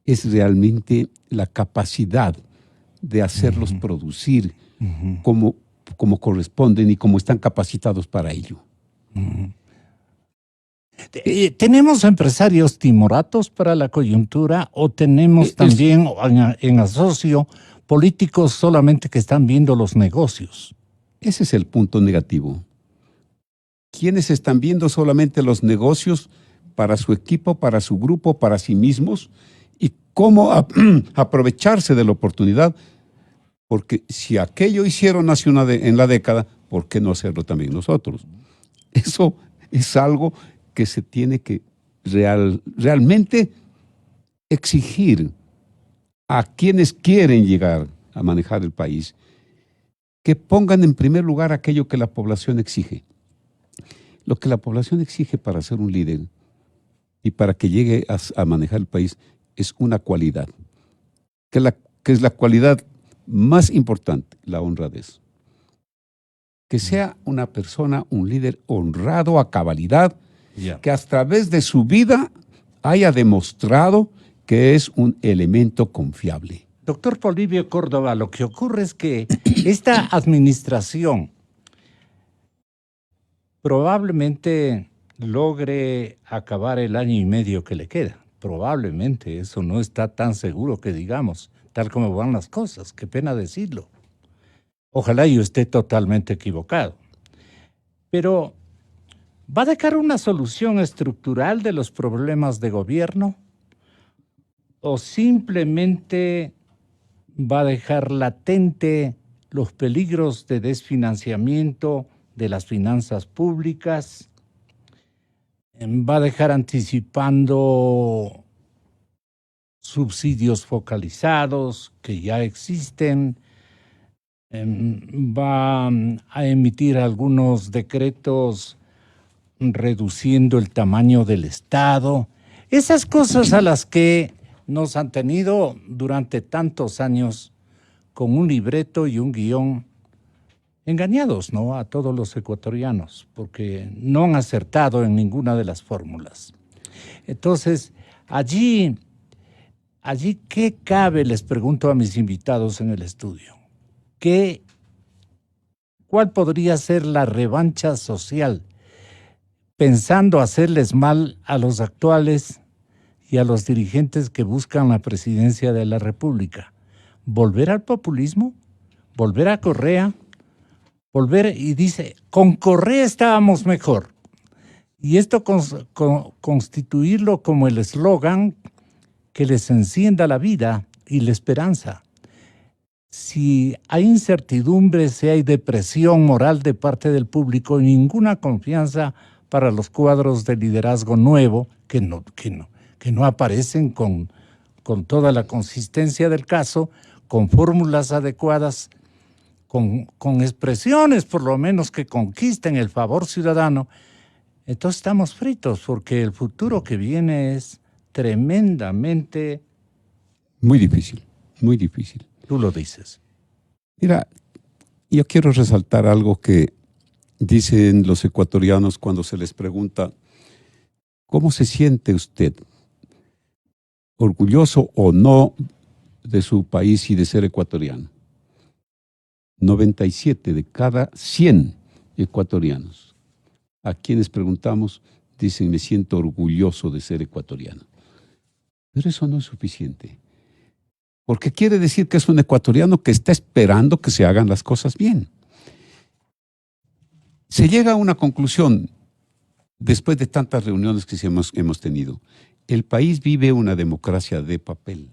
[SPEAKER 2] es realmente la capacidad de hacerlos producir como corresponden y como están capacitados para ello.
[SPEAKER 1] ¿Tenemos empresarios timoratos para la coyuntura o tenemos también en asocio políticos solamente que están viendo los negocios?
[SPEAKER 2] Ese es el punto negativo. ¿Quiénes están viendo solamente los negocios para su equipo, para su grupo, para sí mismos? Y cómo aprovecharse de la oportunidad. Porque si aquello hicieron hace en la década, ¿por qué no hacerlo también nosotros? Eso es algo que se tiene que realmente exigir a quienes quieren llegar a manejar el país, que pongan en primer lugar aquello que la población exige. Lo que la población exige para ser un líder y para que llegue a manejar el país es una cualidad, que es la cualidad más importante, la honradez. Que sea una persona, un líder honrado a cabalidad, que a través de su vida haya demostrado que es un elemento confiable.
[SPEAKER 1] Doctor Polibio Córdoba, lo que ocurre es que esta administración probablemente logre acabar el año y medio que le queda. Probablemente, eso no está tan seguro que digamos, tal como van las cosas, qué pena decirlo. Ojalá yo esté totalmente equivocado. Pero, ¿va a dejar una solución estructural de los problemas de gobierno? ¿O simplemente va a dejar latente los peligros de desfinanciamiento de las finanzas públicas? ¿Va a dejar anticipando subsidios focalizados que ya existen? ¿Va a emitir algunos decretos reduciendo el tamaño del Estado? Esas cosas a las que nos han tenido durante tantos años con un libreto y un guión engañados, ¿no? A todos los ecuatorianos, porque no han acertado en ninguna de las fórmulas. Entonces, allí, ¿qué cabe? Les pregunto a mis invitados en el estudio. ¿Cuál podría ser la revancha social? Pensando hacerles mal a los actuales y a los dirigentes que buscan la presidencia de la República. ¿Volver al populismo? volver a Correa, volver y dice, con Correa estábamos mejor. Y esto constituirlo como el eslogan que les encienda la vida y la esperanza. Si hay incertidumbre, si hay depresión moral de parte del público y ninguna confianza para los cuadros de liderazgo nuevo, que no aparecen con toda la consistencia del caso, con fórmulas adecuadas, con expresiones por lo menos que conquisten el favor ciudadano, entonces estamos fritos porque el futuro que viene es tremendamente...
[SPEAKER 2] Muy difícil, muy difícil.
[SPEAKER 1] Tú lo dices.
[SPEAKER 2] Mira, yo quiero resaltar algo que dicen los ecuatorianos cuando se les pregunta ¿cómo se siente usted? ¿Orgulloso o no de su país y de ser ecuatoriano? 97 de cada 100 ecuatorianos a quienes preguntamos dicen me siento orgulloso de ser ecuatoriano. Pero eso no es suficiente. Porque quiere decir que es un ecuatoriano que está esperando que se hagan las cosas bien. Se llega a una conclusión después de tantas reuniones que hemos tenido. El país vive una democracia de papel.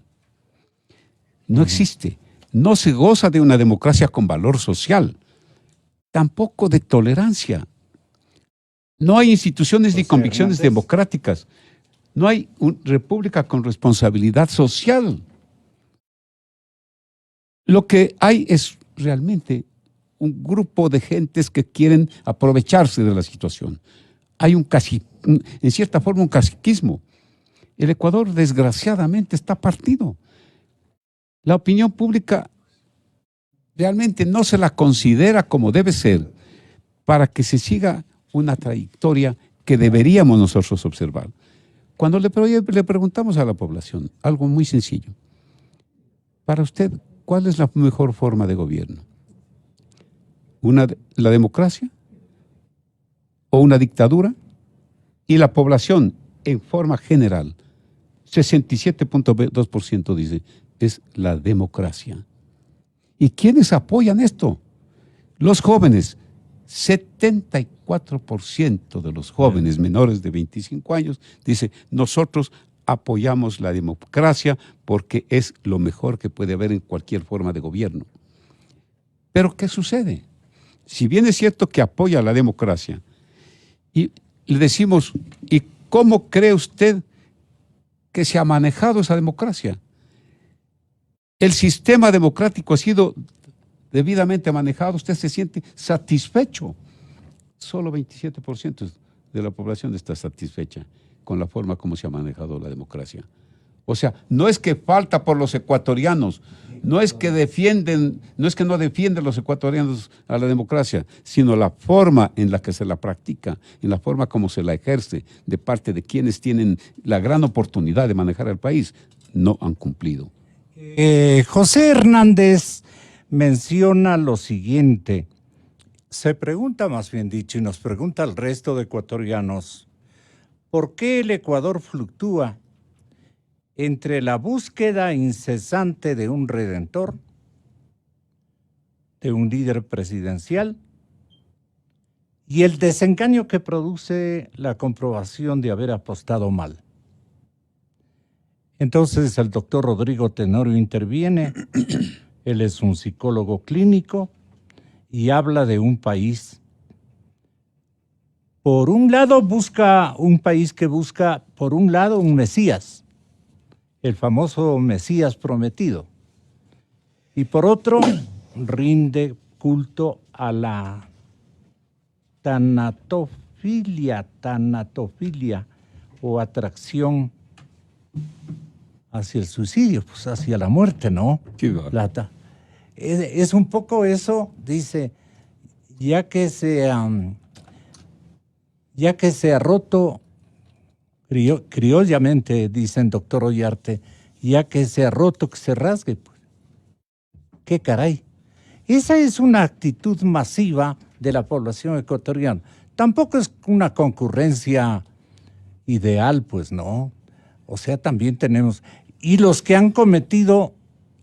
[SPEAKER 2] No existe. No se goza de una democracia con valor social. Tampoco de tolerancia. No hay instituciones ni convicciones democráticas. No hay una república con responsabilidad social. Lo que hay es realmente un grupo de gentes que quieren aprovecharse de la situación. Hay en cierta forma un caciquismo. El Ecuador desgraciadamente está partido. La opinión pública realmente no se la considera como debe ser para que se siga una trayectoria que deberíamos nosotros observar. Cuando le preguntamos a la población algo muy sencillo, para usted, ¿cuál es la mejor forma de gobierno? ¿La democracia o una dictadura? Y la población, en forma general, 67.2% dice, es la democracia. ¿Y quiénes apoyan esto? Los jóvenes. 74% de los jóvenes menores de 25 años dice, nosotros apoyamos la democracia porque es lo mejor que puede haber en cualquier forma de gobierno. Pero ¿qué sucede? Si bien es cierto que apoya la democracia, y le decimos, ¿y cómo cree usted que se ha manejado esa democracia? El sistema democrático ha sido debidamente manejado, usted se siente satisfecho. Solo 27% de la población está satisfecha con la forma como se ha manejado la democracia. O sea, no es que falta por los ecuatorianos, no es que no defienden los ecuatorianos a la democracia, sino la forma en la que se la practica, en la forma como se la ejerce de parte de quienes tienen la gran oportunidad de manejar el país, no han cumplido.
[SPEAKER 1] José Hernández menciona lo siguiente, se pregunta más bien dicho y nos pregunta al resto de ecuatorianos, ¿por qué el Ecuador fluctúa entre la búsqueda incesante de un redentor, de un líder presidencial y el desengaño que produce la comprobación de haber apostado mal? Entonces el doctor Rodrigo Tenorio interviene, él es un psicólogo clínico y habla de un país. Por un lado un país que busca, por un lado, un Mesías, el famoso Mesías prometido, y por otro, rinde culto a la tanatofilia o atracción hacia el suicidio, pues hacia la muerte, ¿no? Plata. Es un poco eso, dice, ya que se ha roto, criollamente, dicen doctor Ollarte, ya que se ha roto, que se rasgue. Pues. ¿Qué caray? Esa es una actitud masiva de la población ecuatoriana. Tampoco es una concurrencia ideal, pues no. O sea, también tenemos... Y los que han cometido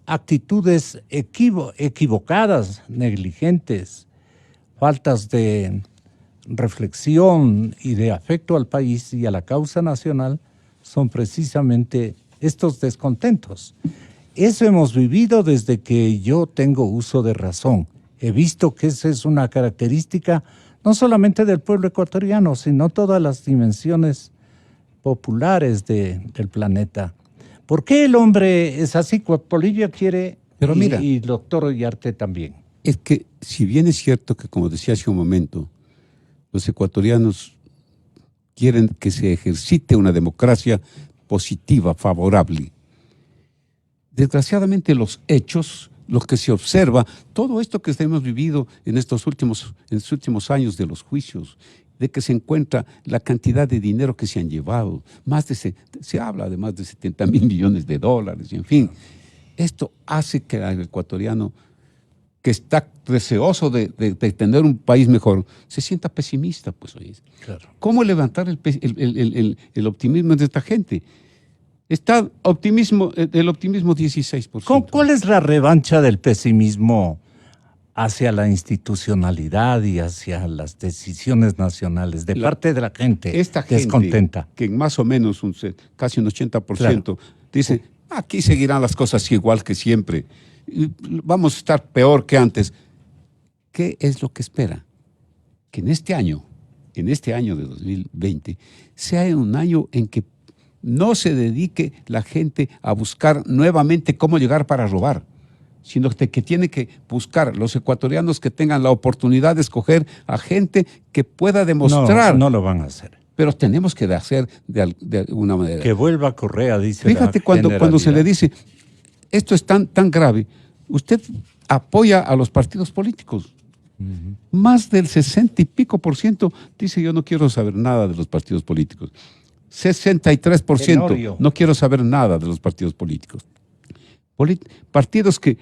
[SPEAKER 1] actitudes equivocadas, negligentes, faltas de reflexión y de afecto al país y a la causa nacional son precisamente estos descontentos. Eso hemos vivido desde que yo tengo uso de razón. He visto que esa es una característica no solamente del pueblo ecuatoriano, sino todas las dimensiones populares del planeta. ¿Por qué el hombre es así? Bolivia quiere,
[SPEAKER 2] Pero mira,
[SPEAKER 1] y el doctor Ollarte también.
[SPEAKER 2] es que si bien es cierto que, como decía hace un momento, los ecuatorianos quieren que se ejercite una democracia positiva, favorable, desgraciadamente los hechos, lo que se observa, todo esto que hemos vivido en estos últimos años de los juicios, de que se encuentra la cantidad de dinero que se han llevado, se habla de más de 70.000 millones de dólares, y en fin, esto hace que al ecuatoriano que está deseoso de tener un país mejor, se sienta pesimista, pues oye.
[SPEAKER 1] Claro.
[SPEAKER 2] ¿Cómo levantar el optimismo de esta gente? Está el optimismo 16%.
[SPEAKER 1] ¿Cuál es la revancha del pesimismo hacia la institucionalidad y hacia las decisiones nacionales de parte de la gente
[SPEAKER 2] Esta gente
[SPEAKER 1] descontenta?
[SPEAKER 2] que más o menos casi un 80% dice, aquí seguirán las cosas igual que siempre, vamos a estar peor que antes. ¿Qué es lo que espera? Que en este año de 2020, sea un año en que no se dedique la gente a buscar nuevamente cómo llegar para robar, sino que tiene que buscar los ecuatorianos que tengan la oportunidad de escoger a gente que pueda demostrar.
[SPEAKER 1] No lo van a hacer.
[SPEAKER 2] Pero tenemos que hacer de alguna manera.
[SPEAKER 1] Que vuelva Correa, dice.
[SPEAKER 2] Fíjate cuando se le dice, esto es tan grave, usted apoya a los partidos políticos. Más del 60 y pico % dice, yo no quiero saber nada de los partidos políticos. 63%
[SPEAKER 1] Tenorio.
[SPEAKER 2] no quiero saber nada de los partidos políticos. Partidos que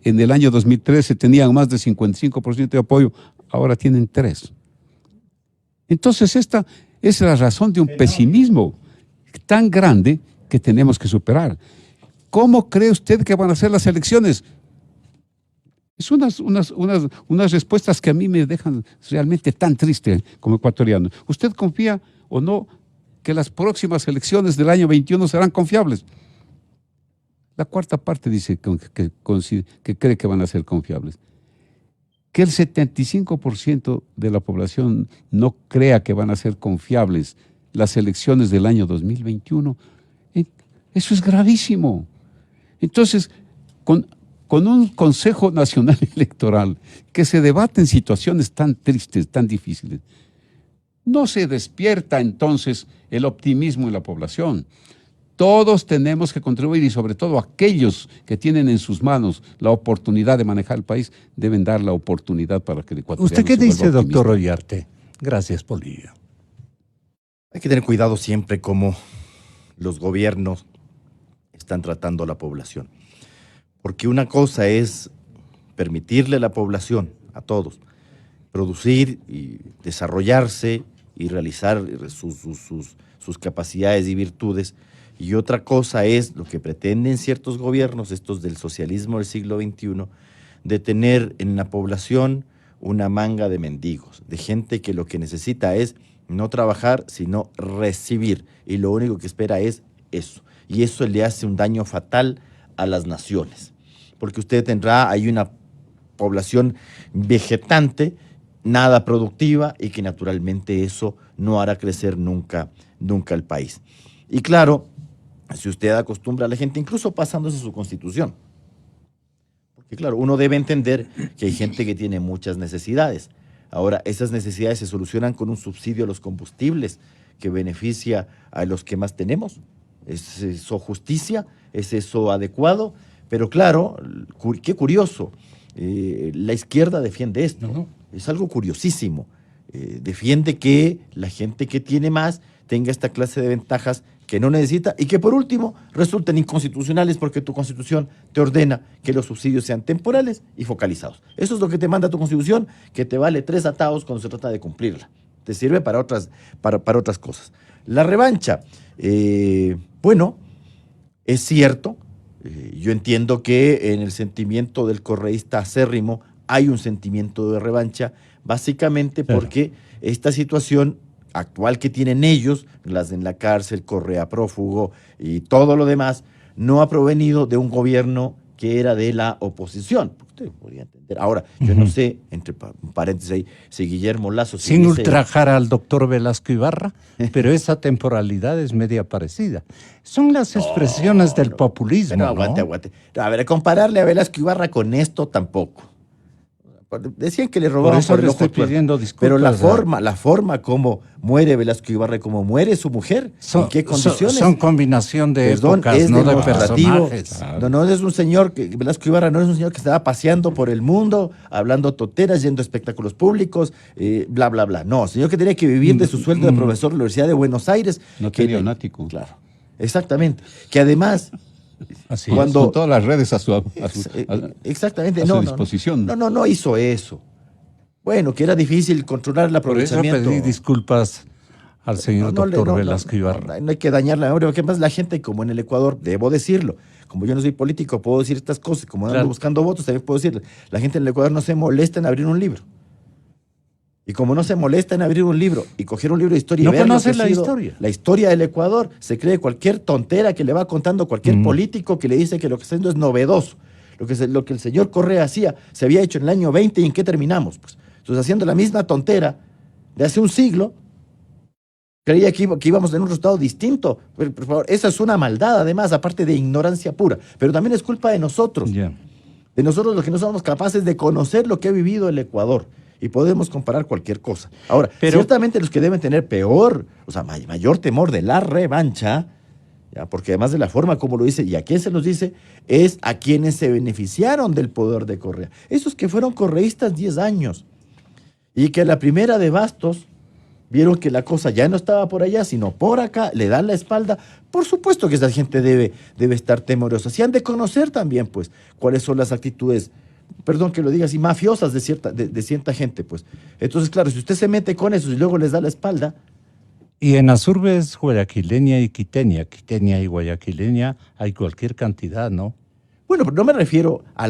[SPEAKER 2] en el año 2013 tenían más de 55% de apoyo, ahora tienen 3%. Entonces esta es la razón de un pesimismo tan grande que tenemos que superar. ¿Cómo cree usted que van a ser las elecciones? Es unas respuestas que a mí me dejan realmente tan triste como ecuatoriano. ¿Usted confía o no que las próximas elecciones del año 21 serán confiables? La cuarta parte dice que cree que van a ser confiables. Que el 75% de la población no crea que van a ser confiables las elecciones del año 2021, eso es gravísimo. Entonces, con un Consejo Nacional Electoral que se debate en situaciones tan tristes, tan difíciles, no se despierta entonces el optimismo en la población. Todos tenemos que contribuir y sobre todo aquellos que tienen en sus manos la oportunidad de manejar el país deben dar la oportunidad para que el ecuatoriano
[SPEAKER 1] ¿Usted qué
[SPEAKER 2] se vuelva
[SPEAKER 1] dice,
[SPEAKER 2] optimista.
[SPEAKER 1] doctor Ollarte? Gracias, Bolivia.
[SPEAKER 3] Hay que tener cuidado siempre cómo los gobiernos están tratando a la población. Porque una cosa es permitirle a la población, a todos, producir y desarrollarse y realizar sus capacidades y virtudes. Y otra cosa es lo que pretenden ciertos gobiernos, estos del socialismo del siglo XXI, de tener en la población una manga de mendigos, de gente que lo que necesita es no trabajar, sino recibir. Y lo único que espera es eso. Y eso le hace un daño fatal a las naciones. Porque usted tendrá ahí una población vegetante, nada productiva, y que naturalmente eso no hará crecer nunca el país. Y claro, si usted acostumbra a la gente, incluso pasándose su constitución. Porque claro, uno debe entender que hay gente que tiene muchas necesidades. Ahora, esas necesidades se solucionan con un subsidio a los combustibles que beneficia a los que más tenemos. ¿Es eso justicia? ¿Es eso adecuado? Pero claro, qué curioso, la izquierda defiende esto.
[SPEAKER 1] No.
[SPEAKER 3] Es algo curiosísimo. Defiende que la gente que tiene más tenga esta clase de ventajas que no necesita y que por último resulten inconstitucionales porque tu constitución te ordena que los subsidios sean temporales y focalizados. Eso es lo que te manda tu constitución, que te vale 3 atados cuando se trata de cumplirla. Te sirve para otras cosas. La revancha, bueno, es cierto Yo entiendo que en el sentimiento del correísta acérrimo hay un sentimiento de revancha, básicamente
[SPEAKER 1] Claro.
[SPEAKER 3] porque esta situación actual que tienen ellos, las en la cárcel, Correa prófugo y todo lo demás, no ha provenido de un gobierno que era de la oposición. Usted podría entender. Ahora, yo no sé, entre paréntesis ahí, si Guillermo Lazo... si
[SPEAKER 1] Sin
[SPEAKER 3] hubiese-
[SPEAKER 1] ultrajar al doctor Velasco Ibarra, pero esa temporalidad es media parecida. Son las expresiones del populismo,
[SPEAKER 3] Pero aguante,
[SPEAKER 1] ¿no?
[SPEAKER 3] aguante. A ver, compararle a Velasco Ibarra con esto tampoco. Decían que le
[SPEAKER 1] Por
[SPEAKER 3] robaron
[SPEAKER 1] eso
[SPEAKER 3] por el
[SPEAKER 1] le
[SPEAKER 3] ojo
[SPEAKER 1] estoy
[SPEAKER 3] tuerto.
[SPEAKER 1] pidiendo disculpas.
[SPEAKER 3] Pero la forma como muere Velasco Ibarra, como muere su mujer,
[SPEAKER 1] Son,
[SPEAKER 3] en qué condiciones.
[SPEAKER 1] son combinación de
[SPEAKER 3] Perdón,
[SPEAKER 1] épocas,
[SPEAKER 3] es
[SPEAKER 1] no de
[SPEAKER 3] demostrativo.
[SPEAKER 1] personajes.
[SPEAKER 3] No es un señor, Velasco Ibarra no es un señor que estaba paseando por el mundo, hablando toteras, yendo a espectáculos públicos, bla, bla, bla. No, señor que tenía que vivir de su sueldo de profesor de la Universidad de Buenos Aires.
[SPEAKER 2] No
[SPEAKER 3] que-
[SPEAKER 2] tenía un ático.
[SPEAKER 3] Claro, exactamente. Que además,
[SPEAKER 1] Así
[SPEAKER 2] Sí,
[SPEAKER 3] Cuando-
[SPEAKER 2] son todas las redes a su
[SPEAKER 3] exactamente,
[SPEAKER 2] a su
[SPEAKER 3] no,
[SPEAKER 2] disposición.
[SPEAKER 3] no hizo eso. Bueno, que era difícil controlar el
[SPEAKER 1] Por eso
[SPEAKER 3] aprovechamiento.
[SPEAKER 1] pedí disculpas al señor doctor Velasco Ibarra.
[SPEAKER 3] No hay que dañar la memoria, porque además la gente, como en el Ecuador, debo decirlo, como yo no soy político, puedo decir estas cosas, como ando
[SPEAKER 1] Claro.
[SPEAKER 3] buscando votos, también puedo decirlo. La gente en el Ecuador no se molesta en abrir un libro. Y como no se molesta en abrir un libro y coger un libro de historia
[SPEAKER 1] No
[SPEAKER 3] y ver lo
[SPEAKER 1] conoce
[SPEAKER 3] que ha
[SPEAKER 1] la
[SPEAKER 3] sido
[SPEAKER 1] historia.
[SPEAKER 3] la historia del Ecuador, se cree cualquier tontera que le va contando cualquier
[SPEAKER 1] Mm.
[SPEAKER 3] político que le dice que lo que está haciendo es novedoso. Lo que el señor Correa hacía se había hecho en el año 20 y en qué terminamos. Pues. Entonces, haciendo la misma tontera de hace un siglo, creía que íbamos a tener un resultado distinto. Pero, por favor, esa es una maldad, además, aparte de ignorancia pura. Pero también es culpa de nosotros.
[SPEAKER 1] Ya.
[SPEAKER 3] De nosotros los que no somos capaces de conocer lo que ha vivido el Ecuador. Y podemos comparar cualquier cosa. Ahora,
[SPEAKER 1] Pero-
[SPEAKER 3] ciertamente los que deben tener peor, o sea, mayor temor de la revancha, ya, porque además de la forma como lo dice y a quién se los dice, es a quienes se beneficiaron del poder de Correa. Esos que fueron correístas 10 años y que a la primera de Bastos vieron que la cosa ya no estaba por allá, sino por acá, le dan la espalda. Por supuesto que esa gente debe estar temerosa. Si han de conocer también, pues, cuáles son las actitudes, perdón que lo diga así, mafiosas de cierta gente, pues. Entonces, claro, si usted se mete con eso y luego les da la espalda,
[SPEAKER 1] Y en las urbes guayaquileña y quiteña y guayaquileña hay cualquier cantidad, ¿no?
[SPEAKER 3] bueno, pero no me refiero a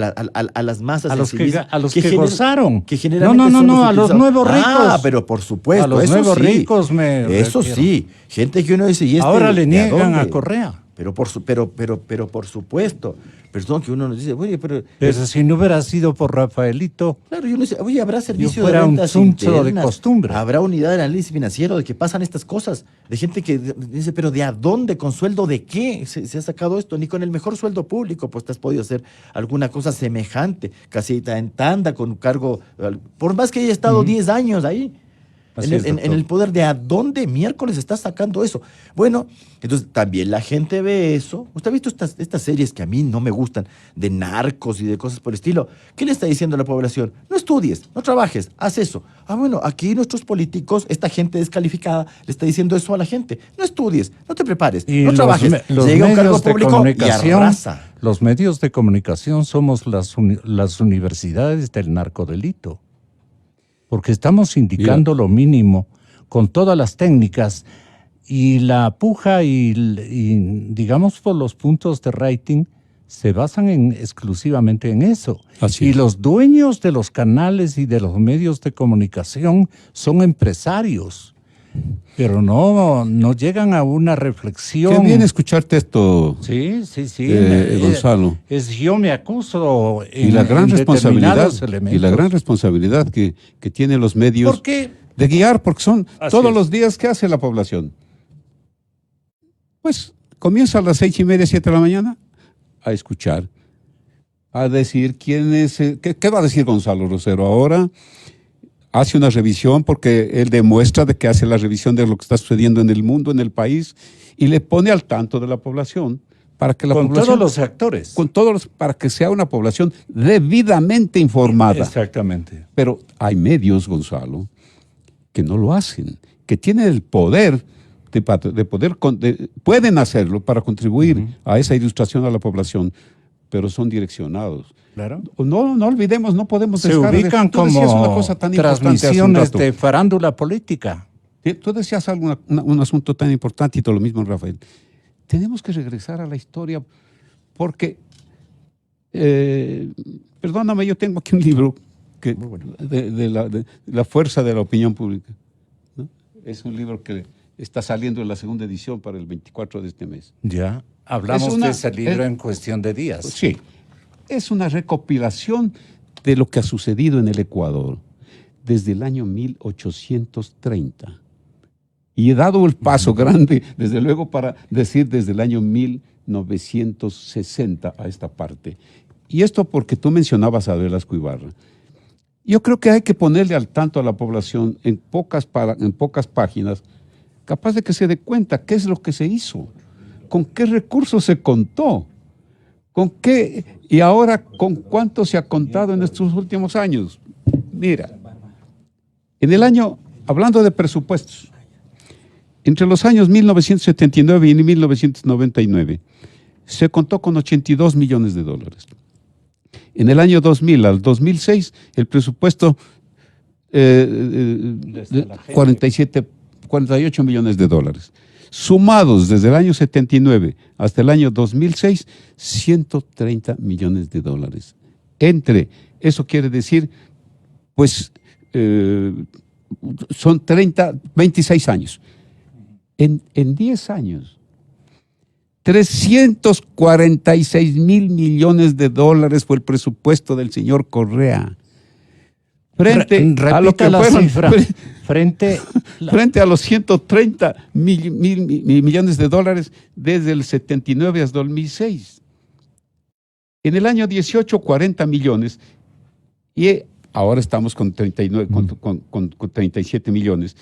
[SPEAKER 3] las masas
[SPEAKER 1] A los que,
[SPEAKER 3] sensibles
[SPEAKER 1] a los que
[SPEAKER 3] gener-
[SPEAKER 1] gozaron.
[SPEAKER 3] que generalmente
[SPEAKER 1] no,
[SPEAKER 3] son
[SPEAKER 1] a los
[SPEAKER 3] utilizados.
[SPEAKER 1] nuevos ricos.
[SPEAKER 3] Ah, pero por supuesto,
[SPEAKER 1] A los
[SPEAKER 3] eso
[SPEAKER 1] nuevos
[SPEAKER 3] sí.
[SPEAKER 1] ricos me
[SPEAKER 3] Eso
[SPEAKER 1] refiero.
[SPEAKER 3] sí, gente que uno dice, ¿y este
[SPEAKER 1] Ahora le
[SPEAKER 3] de
[SPEAKER 1] niegan a
[SPEAKER 3] dónde?
[SPEAKER 1] Correa.
[SPEAKER 3] Pero por supuesto, perdón que uno nos dice, oye, pero
[SPEAKER 1] Pero si no hubiera sido por Rafaelito,
[SPEAKER 3] claro, y uno dice, oye, habrá servicio de
[SPEAKER 1] fuera un
[SPEAKER 3] rentas
[SPEAKER 1] chuncho de
[SPEAKER 3] internas,
[SPEAKER 1] costumbre.
[SPEAKER 3] habrá unidad de análisis financiero de que pasan estas cosas, de gente que dice, pero ¿de a dónde? ¿Con sueldo de qué se ha sacado esto? Ni con el mejor sueldo público, pues te has podido hacer alguna cosa semejante, casita en tanda, con un cargo, por más que haya estado 10 años ahí.
[SPEAKER 1] Así es,
[SPEAKER 3] En
[SPEAKER 1] doctor.
[SPEAKER 3] el poder de a dónde miércoles está sacando eso. Bueno, entonces también la gente ve eso. ¿Usted ha visto estas series que a mí no me gustan, de narcos y de cosas por el estilo? ¿Qué le está diciendo a la población? No estudies, no trabajes, haz eso. Ah, bueno, aquí nuestros políticos, esta gente descalificada, le está diciendo eso a la gente. No estudies, no te prepares,
[SPEAKER 1] y
[SPEAKER 3] no trabajes.
[SPEAKER 1] los
[SPEAKER 3] Llega un cargo
[SPEAKER 1] medios de
[SPEAKER 3] público y
[SPEAKER 1] comunicación,
[SPEAKER 3] arrasa.
[SPEAKER 1] los medios de comunicación somos las universidades del narcodelito. Porque estamos indicando lo mínimo con todas las técnicas y la puja y digamos por los puntos de rating se basan exclusivamente en eso.
[SPEAKER 2] Así
[SPEAKER 1] Y
[SPEAKER 2] es.
[SPEAKER 1] los dueños de los canales y de los medios de comunicación son empresarios, pero no llegan a una reflexión.
[SPEAKER 2] Qué bien escucharte esto,
[SPEAKER 1] Sí.
[SPEAKER 2] Gonzalo.
[SPEAKER 1] Yo me acuso en,
[SPEAKER 2] Y la gran
[SPEAKER 1] en
[SPEAKER 2] responsabilidad,
[SPEAKER 1] determinados elementos.
[SPEAKER 2] y la gran responsabilidad que tienen los medios
[SPEAKER 1] ¿Por qué?
[SPEAKER 2] de guiar, porque son
[SPEAKER 1] Así
[SPEAKER 2] todos
[SPEAKER 1] es.
[SPEAKER 2] los días que hace la población. Pues comienza a las 6:30, 7 de la mañana a escuchar, a decir quién es, qué va a decir Gonzalo Rosero ahora. Hace una revisión porque él demuestra de que hace la revisión de lo que está sucediendo en el mundo, en el país, y le pone al tanto de la población para que la
[SPEAKER 1] Con
[SPEAKER 2] población,
[SPEAKER 1] todos los actores.
[SPEAKER 2] para que sea una población debidamente informada.
[SPEAKER 1] Exactamente.
[SPEAKER 2] Pero hay medios, Gonzalo, que no lo hacen, que tienen el poder pueden hacerlo para contribuir a esa ilustración a la población, pero son direccionados.
[SPEAKER 1] Claro.
[SPEAKER 2] No olvidemos, no podemos
[SPEAKER 1] Se
[SPEAKER 2] dejar de-
[SPEAKER 1] ubican
[SPEAKER 2] tú decías
[SPEAKER 1] como
[SPEAKER 2] una cosa tan importante hace un
[SPEAKER 1] transmisiones
[SPEAKER 2] rato.
[SPEAKER 1] de farándula política.
[SPEAKER 2] Tú decías un asunto tan importante y todo lo mismo, Rafael. Tenemos que regresar a la historia porque, perdóname, yo tengo aquí un libro que, de la fuerza de la opinión pública, ¿no? Es un libro que está saliendo en la segunda edición para el 24 de este mes.
[SPEAKER 1] Ya, hablamos de ese libro en cuestión de días.
[SPEAKER 2] Sí, es una recopilación de lo que ha sucedido en el Ecuador desde el año 1830. Y he dado el paso grande, desde luego, para decir desde el año 1960 a esta parte. Y esto porque tú mencionabas a Velasco Ibarra. Yo creo que hay que ponerle al tanto a la población en pocas páginas, capaz de que se dé cuenta qué es lo que se hizo, con qué recursos se contó, con qué, y ahora con cuánto se ha contado en estos últimos años. Mira, en el año, hablando de presupuestos, entre los años 1979 y 1999, se contó con 82 millones de dólares. En el año 2000 al 2006, el presupuesto 48 millones de dólares. Sumados desde el año 79 hasta el año 2006, 130 millones de dólares. Eso quiere decir, pues, son 26 años. En 10 años, 346 millones de dólares fue el presupuesto del señor Correa. Frente a lo que fueron, frente a los 130 millones de dólares desde el 79 hasta el 2006. En el año 18, 40 millones, y ahora estamos con 39, con 37 millones,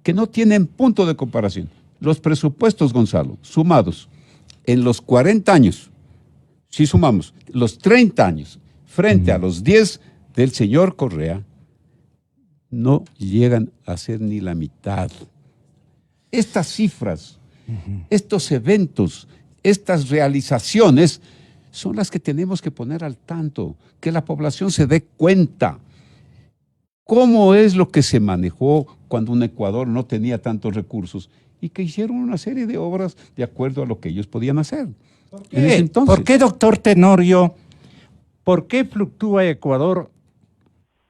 [SPEAKER 2] que no tienen punto de comparación. Los presupuestos, Gonzalo, sumados en los 40 años, si sumamos los 30 años frente a los 10 del señor Correa, no llegan a ser ni la mitad. Estas cifras, estos eventos, estas realizaciones son las que tenemos que poner al tanto, que la población se dé cuenta. ¿Cómo es lo que se manejó cuando un Ecuador no tenía tantos recursos y que hicieron una serie de obras de acuerdo a lo que ellos podían hacer? En ese entonces.
[SPEAKER 1] ¿Por qué, doctor Tenorio, por qué fluctúa Ecuador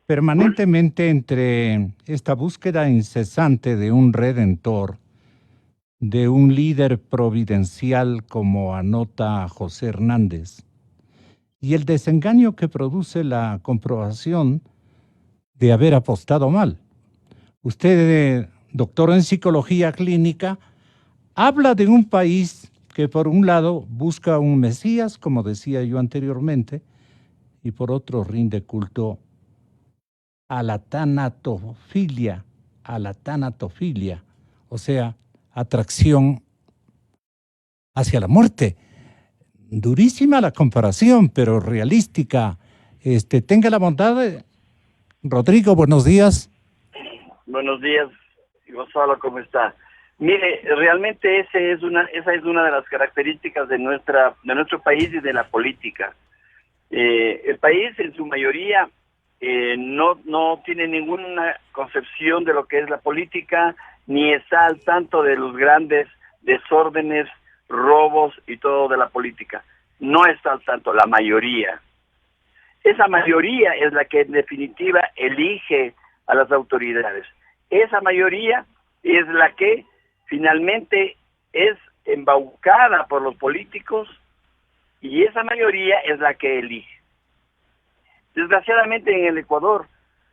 [SPEAKER 1] permanentemente entre esta búsqueda incesante de un redentor, de un líder providencial como anota José Hernández, y el desengaño que produce la comprobación de haber apostado mal? Usted, doctor en psicología clínica, habla de un país que por un lado busca un Mesías, como decía yo anteriormente, y por otro rinde culto a la tanatofilia, o sea, atracción hacia la muerte. Durísima la comparación, pero realística. Tenga la bondad, Rodrigo, buenos días.
[SPEAKER 4] Buenos días, Gonzalo, ¿cómo está? Mire, realmente esa es una de las características de nuestro país y de la política. El país en su mayoría no tiene ninguna concepción de lo que es la política, ni está al tanto de los grandes desórdenes, robos y todo de la política. No está al tanto, la mayoría. Esa mayoría es la que en definitiva elige a las autoridades. Esa mayoría es la que finalmente es embaucada por los políticos y esa mayoría es la que elige. Desgraciadamente en el Ecuador,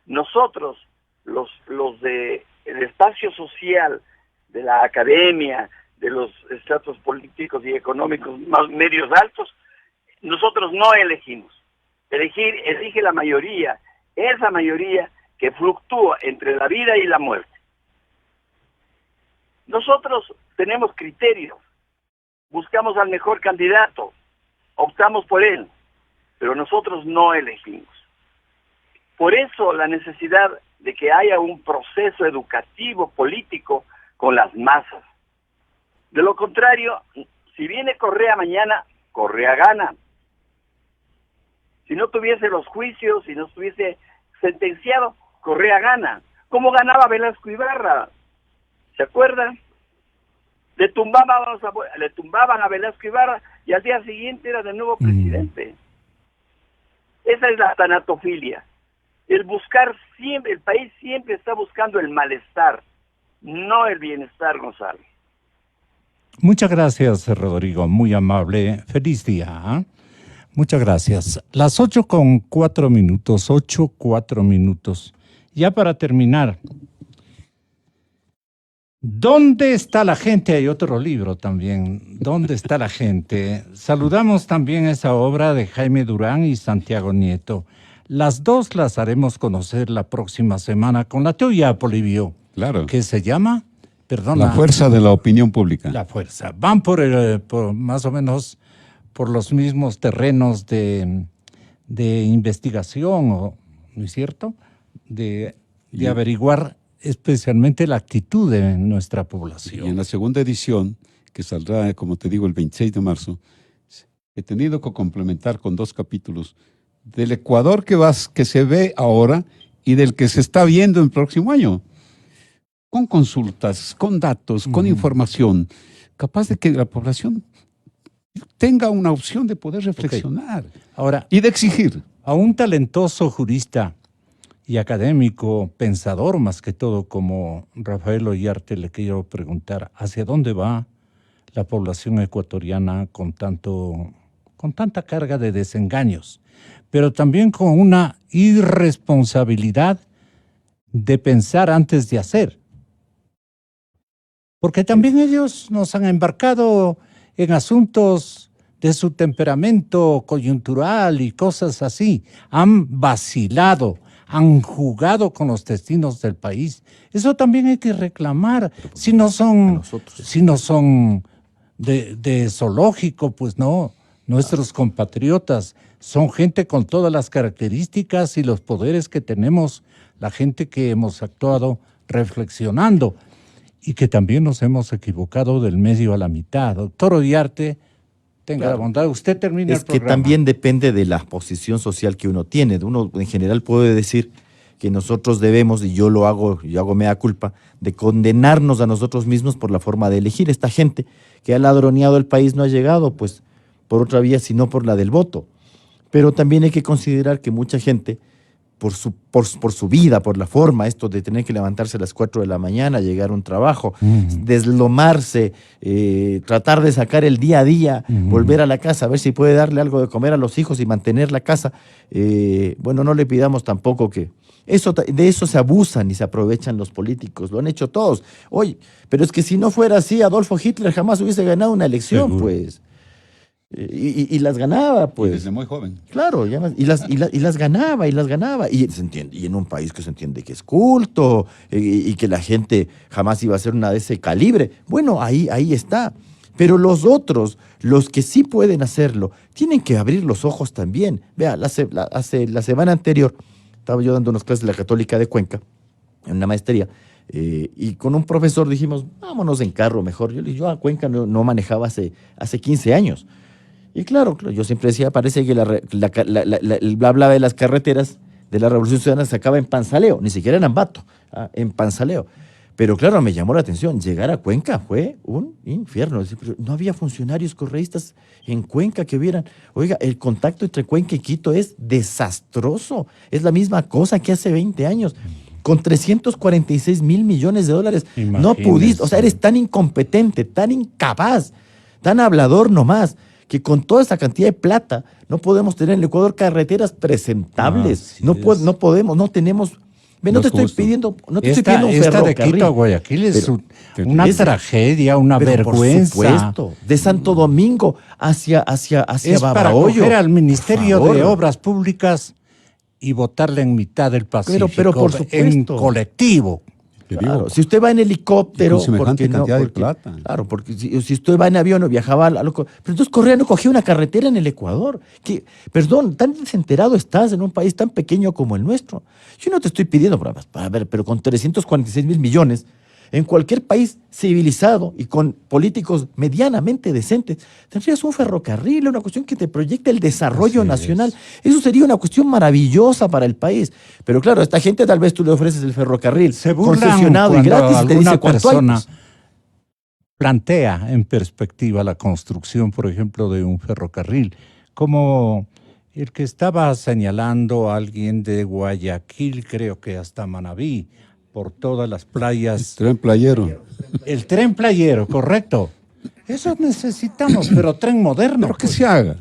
[SPEAKER 4] nosotros, los del espacio social, de la academia, de los estratos políticos y económicos más medios altos, nosotros no elegimos. Elige la mayoría, esa mayoría que fluctúa entre la vida y la muerte. Nosotros tenemos criterios, buscamos al mejor candidato, optamos por él, pero nosotros no elegimos. Por eso la necesidad de que haya un proceso educativo político con las masas. De lo contrario, si viene Correa mañana, Correa gana. Si no tuviese los juicios, si no estuviese sentenciado, Correa gana. ¿Cómo ganaba Velasco Ibarra? ¿Se acuerdan? Le tumbaban a Velasco Ibarra y al día siguiente era de nuevo presidente. Esa es la tanatofilia. El buscar siempre, el país siempre está buscando el malestar, no el bienestar, Gonzalo.
[SPEAKER 1] Muchas gracias, Rodrigo, muy amable. Feliz día. ¿Ah? Muchas gracias. Las 8:04, 8:04. Ya para terminar, ¿dónde está la gente? Hay otro libro también. ¿Dónde está la gente? Saludamos también esa obra de Jaime Durán y Santiago Nieto. Las dos las haremos conocer la próxima semana con la teoría, Polibio.
[SPEAKER 2] Claro.
[SPEAKER 1] ¿Qué se llama? Perdona.
[SPEAKER 2] La fuerza de la opinión pública.
[SPEAKER 1] La fuerza. Van por más o menos por los mismos terrenos de investigación, ¿no es cierto? De averiguar especialmente la actitud de nuestra población.
[SPEAKER 2] Y en la segunda edición, que saldrá, como te digo, el 26 de marzo, he tenido que complementar con 2 capítulos del Ecuador que se ve ahora y del que se está viendo el próximo año. Con consultas, con datos, con información, capaz de que la población tenga una opción de poder reflexionar
[SPEAKER 1] Ahora,
[SPEAKER 2] y de exigir.
[SPEAKER 1] a un talentoso jurista y académico, pensador más que todo, como Rafael Ollarte, le quiero preguntar, ¿hacia dónde va la población ecuatoriana con tanta carga de desengaños, pero también con una irresponsabilidad de pensar antes de hacer? Porque también ellos nos han embarcado en asuntos de su temperamento coyuntural y cosas así. Han vacilado, han jugado con los destinos del país. Eso también hay que reclamar. Si no son de zoológico, pues no. Nuestros compatriotas son gente con todas las características y los poderes que tenemos, la gente que hemos actuado reflexionando y que también nos hemos equivocado del medio a la mitad. Doctor Ollarte, tenga la bondad, usted termina el programa.
[SPEAKER 3] Es que también depende de la posición social que uno tiene. Uno en general puede decir que nosotros debemos, y yo hago mea culpa, de condenarnos a nosotros mismos por la forma de elegir. Esta gente que ha ladroneado el país no ha llegado pues por otra vía sino por la del voto. Pero también hay que considerar que mucha gente, por su vida, por la forma, esto de tener que levantarse a las 4 de la mañana, llegar a un trabajo, deslomarse, tratar de sacar el día a día, volver a la casa, a ver si puede darle algo de comer a los hijos y mantener la casa. Bueno, no le pidamos tampoco que... de eso se abusan y se aprovechan los políticos, lo han hecho todos. Oye, pero es que si no fuera así, Adolfo Hitler jamás hubiese ganado una elección,
[SPEAKER 1] Seguro.
[SPEAKER 3] Pues. Y las ganaba, pues.
[SPEAKER 2] Y desde muy joven.
[SPEAKER 3] Claro, y las ganaba. Y se entiende, y en un país que se entiende que es culto, y que la gente jamás iba a ser una de ese calibre. Bueno, ahí está. Pero los otros, los que sí pueden hacerlo, tienen que abrir los ojos también. Vea, la semana anterior estaba yo dando unas clases de la Católica de Cuenca, en una maestría, y con un profesor dijimos, vámonos en carro mejor. Yo a Cuenca no manejaba hace 15 años. Y claro, yo siempre decía, parece que el bla bla de las carreteras de la Revolución Ciudadana se acaba en Panzaleo, ni siquiera en Ambato, en Panzaleo. Pero claro, me llamó la atención, llegar a Cuenca fue un infierno. No había funcionarios correístas en Cuenca que vieran. Oiga, el contacto entre Cuenca y Quito es desastroso. Es la misma cosa que hace 20 años. Con 346 mil millones de dólares.
[SPEAKER 1] Imagínese.
[SPEAKER 3] No pudiste, o sea, eres tan incompetente, tan incapaz, tan hablador nomás, que con toda esa cantidad de plata no podemos tener en el Ecuador carreteras presentables.
[SPEAKER 1] Así
[SPEAKER 3] No
[SPEAKER 1] es.
[SPEAKER 3] podemos, no tenemos... No te estoy pidiendo un
[SPEAKER 1] Esta de
[SPEAKER 3] ferrocarril.
[SPEAKER 1] Quito a Guayaquil es
[SPEAKER 3] Pero
[SPEAKER 1] una
[SPEAKER 3] esa-
[SPEAKER 1] tragedia, una
[SPEAKER 3] Pero
[SPEAKER 1] vergüenza.
[SPEAKER 3] por supuesto, de Santo Domingo hacia
[SPEAKER 1] Es para
[SPEAKER 3] Babahoyo.
[SPEAKER 1] coger al Ministerio
[SPEAKER 3] Por
[SPEAKER 1] de
[SPEAKER 3] favor.
[SPEAKER 1] Obras Públicas y votarle en mitad del Pacífico,
[SPEAKER 3] Pero por
[SPEAKER 1] en
[SPEAKER 3] supuesto.
[SPEAKER 1] colectivo.
[SPEAKER 2] Te
[SPEAKER 3] Claro,
[SPEAKER 2] digo,
[SPEAKER 3] si usted va en helicóptero,
[SPEAKER 2] con semejante
[SPEAKER 3] ¿por qué no?
[SPEAKER 2] cantidad de plata.
[SPEAKER 3] Claro, porque si usted va en avión o viajaba pero entonces Correa no cogía una carretera en el Ecuador. Perdón, tan desenterado estás en un país tan pequeño como el nuestro. Yo no te estoy pidiendo, para ver, pero con 346 mil millones, en cualquier país civilizado y con políticos medianamente decentes, tendrías un ferrocarril, una cuestión que te proyecte el desarrollo
[SPEAKER 1] Así
[SPEAKER 3] nacional. Eso sería una cuestión maravillosa para el país. Pero claro, a esta gente tal vez tú le ofreces el ferrocarril
[SPEAKER 1] Se burlan
[SPEAKER 3] concesionado y
[SPEAKER 1] cuando
[SPEAKER 3] gratis y te
[SPEAKER 1] alguna
[SPEAKER 3] dice cuánto hay.
[SPEAKER 1] persona
[SPEAKER 3] Pues.
[SPEAKER 1] plantea en perspectiva la construcción, por ejemplo, de un ferrocarril, como el que estaba señalando alguien de Guayaquil, creo que hasta Manabí, por todas las playas.
[SPEAKER 2] Tren playero.
[SPEAKER 1] El tren playero, correcto. Eso necesitamos, pero tren moderno.
[SPEAKER 2] Pero que
[SPEAKER 1] pues.
[SPEAKER 2] se haga.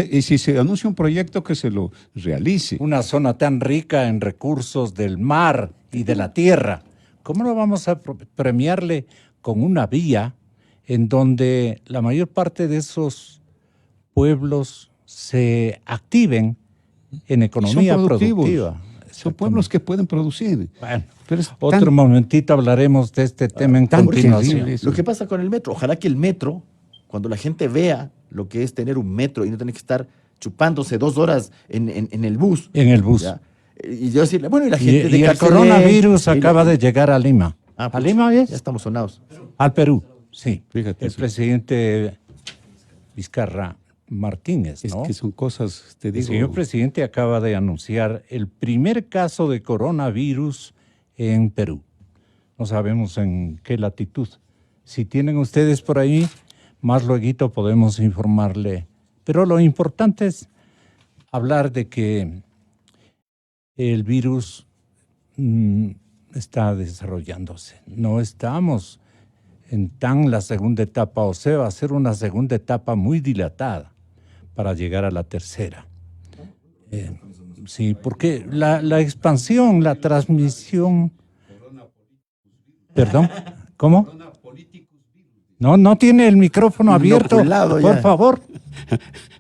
[SPEAKER 2] Y si se anuncia un proyecto, que se lo realice.
[SPEAKER 1] Una zona tan rica en recursos del mar y de la tierra, ¿cómo no vamos a premiarle con una vía en donde la mayor parte de esos pueblos se activen en economía
[SPEAKER 2] Son productivos.
[SPEAKER 1] productiva?
[SPEAKER 2] Son pueblos que pueden producir.
[SPEAKER 1] Bueno,
[SPEAKER 2] Pero es
[SPEAKER 1] otro
[SPEAKER 2] tan-
[SPEAKER 1] momentito hablaremos de este tema en
[SPEAKER 2] tan
[SPEAKER 1] continuación.
[SPEAKER 2] terrible eso.
[SPEAKER 3] Lo que pasa con el metro, ojalá que el metro, cuando la gente vea lo que es tener un metro y no tener que estar chupándose 2 horas en el bus.
[SPEAKER 1] En el bus.
[SPEAKER 3] ¿ya? Y yo decirle, bueno, y la gente de
[SPEAKER 1] Y el
[SPEAKER 3] Carcelén,
[SPEAKER 1] coronavirus
[SPEAKER 3] y la-
[SPEAKER 1] acaba de llegar a Lima.
[SPEAKER 3] Ah,
[SPEAKER 1] ¿A
[SPEAKER 3] pues,
[SPEAKER 1] Lima
[SPEAKER 3] Ya
[SPEAKER 1] es?
[SPEAKER 3] estamos sonados.
[SPEAKER 1] Al Perú, sí.
[SPEAKER 2] Fíjate
[SPEAKER 1] El
[SPEAKER 2] eso.
[SPEAKER 1] presidente Vizcarra Martínez,
[SPEAKER 2] Es
[SPEAKER 1] ¿no?
[SPEAKER 2] que son cosas, te
[SPEAKER 1] El
[SPEAKER 2] digo.
[SPEAKER 1] señor presidente acaba de anunciar el primer caso de coronavirus en Perú. No sabemos en qué latitud. Si tienen ustedes por ahí, más luego podemos informarle. Pero lo importante es hablar de que el virus está desarrollándose. No estamos en la segunda etapa, o sea, va a ser una segunda etapa muy dilatada para llegar a la tercera. Sí, porque la expansión, la transmisión... ¿Perdón? ¿Cómo? No tiene el micrófono abierto,
[SPEAKER 3] Inoculado
[SPEAKER 1] por
[SPEAKER 3] ya.
[SPEAKER 1] favor.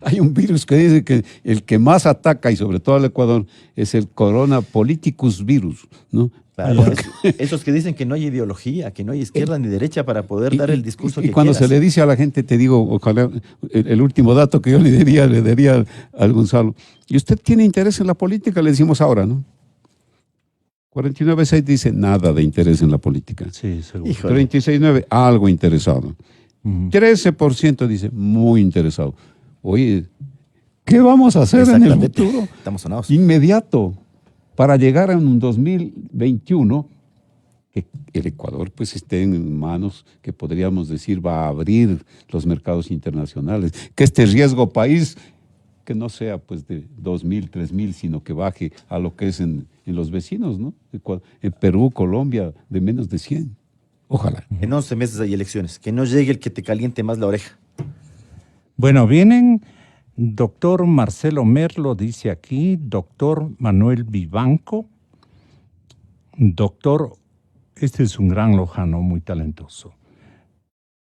[SPEAKER 2] Hay un virus que dice que el que más ataca, y sobre todo al Ecuador, es el Corona Politicus virus, ¿no?
[SPEAKER 3] Claro, esos que dicen que no hay ideología, que no hay izquierda ni derecha para poder dar el discurso
[SPEAKER 2] y
[SPEAKER 3] que
[SPEAKER 2] cuando
[SPEAKER 3] quieras.
[SPEAKER 2] se le dice a la gente, te digo, ojalá, el último dato que yo le daría al Gonzalo. ¿Y usted tiene interés en la política? Le decimos ahora, ¿no? 49.6 dice nada de interés en la política.
[SPEAKER 1] Sí, seguro.
[SPEAKER 3] Híjole.
[SPEAKER 2] 36.9, algo interesado. 13% dice muy interesado. Oye, ¿qué vamos a hacer en el
[SPEAKER 3] Exactamente.
[SPEAKER 2] futuro?
[SPEAKER 3] Estamos sonados.
[SPEAKER 2] Inmediato, para llegar a un 2021, que el Ecuador pues esté en manos que podríamos decir va a abrir los mercados internacionales, que este riesgo país que no sea pues de 2.000, 3.000, sino que baje a lo que es en los vecinos, ¿no? En Perú, Colombia, de menos de 100. Ojalá.
[SPEAKER 3] En 11 meses hay elecciones. Que no llegue el que te caliente más la oreja.
[SPEAKER 1] Bueno, vienen doctor Marcelo Merlo, dice aquí, doctor Manuel Vivanco, doctor, este es un gran lojano, muy talentoso.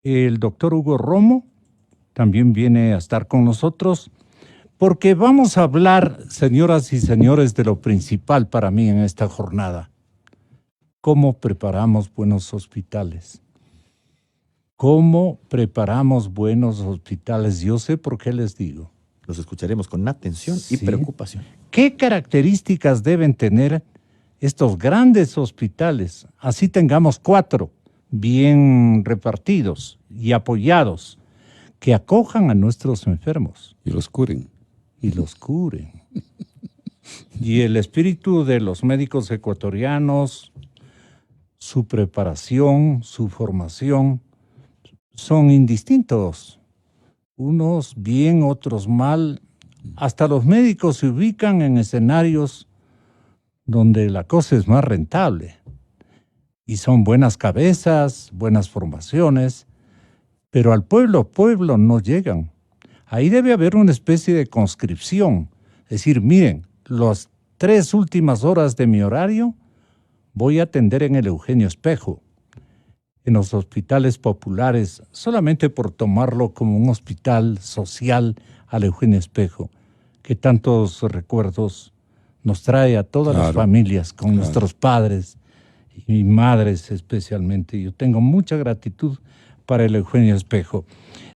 [SPEAKER 1] El doctor Hugo Romo también viene a estar con nosotros, porque vamos a hablar, señoras y señores, de lo principal para mí en esta jornada. ¿Cómo preparamos buenos hospitales? ¿Cómo preparamos buenos hospitales? Yo sé por qué les digo.
[SPEAKER 3] Los escucharemos con atención y
[SPEAKER 1] Sí.
[SPEAKER 3] preocupación.
[SPEAKER 1] ¿Qué características deben tener estos grandes hospitales? Así tengamos 4 bien repartidos y apoyados, que acojan a nuestros enfermos
[SPEAKER 2] Y los curen.
[SPEAKER 1] y los curen. Y el espíritu de los médicos ecuatorianos, su preparación, su formación, son indistintos. Unos bien, otros mal. Hasta los médicos se ubican en escenarios donde la cosa es más rentable. Y son buenas cabezas, buenas formaciones, pero al pueblo no llegan. Ahí debe haber una especie de conscripción. Es decir, miren, las 3 últimas horas de mi horario voy a atender en el Eugenio Espejo, en los hospitales populares, solamente por tomarlo como un hospital social al Eugenio Espejo, que tantos recuerdos nos trae a todas las
[SPEAKER 2] Claro,
[SPEAKER 1] familias, con
[SPEAKER 2] claro.
[SPEAKER 1] nuestros padres y madres especialmente. Yo tengo mucha gratitud para el Eugenio Espejo.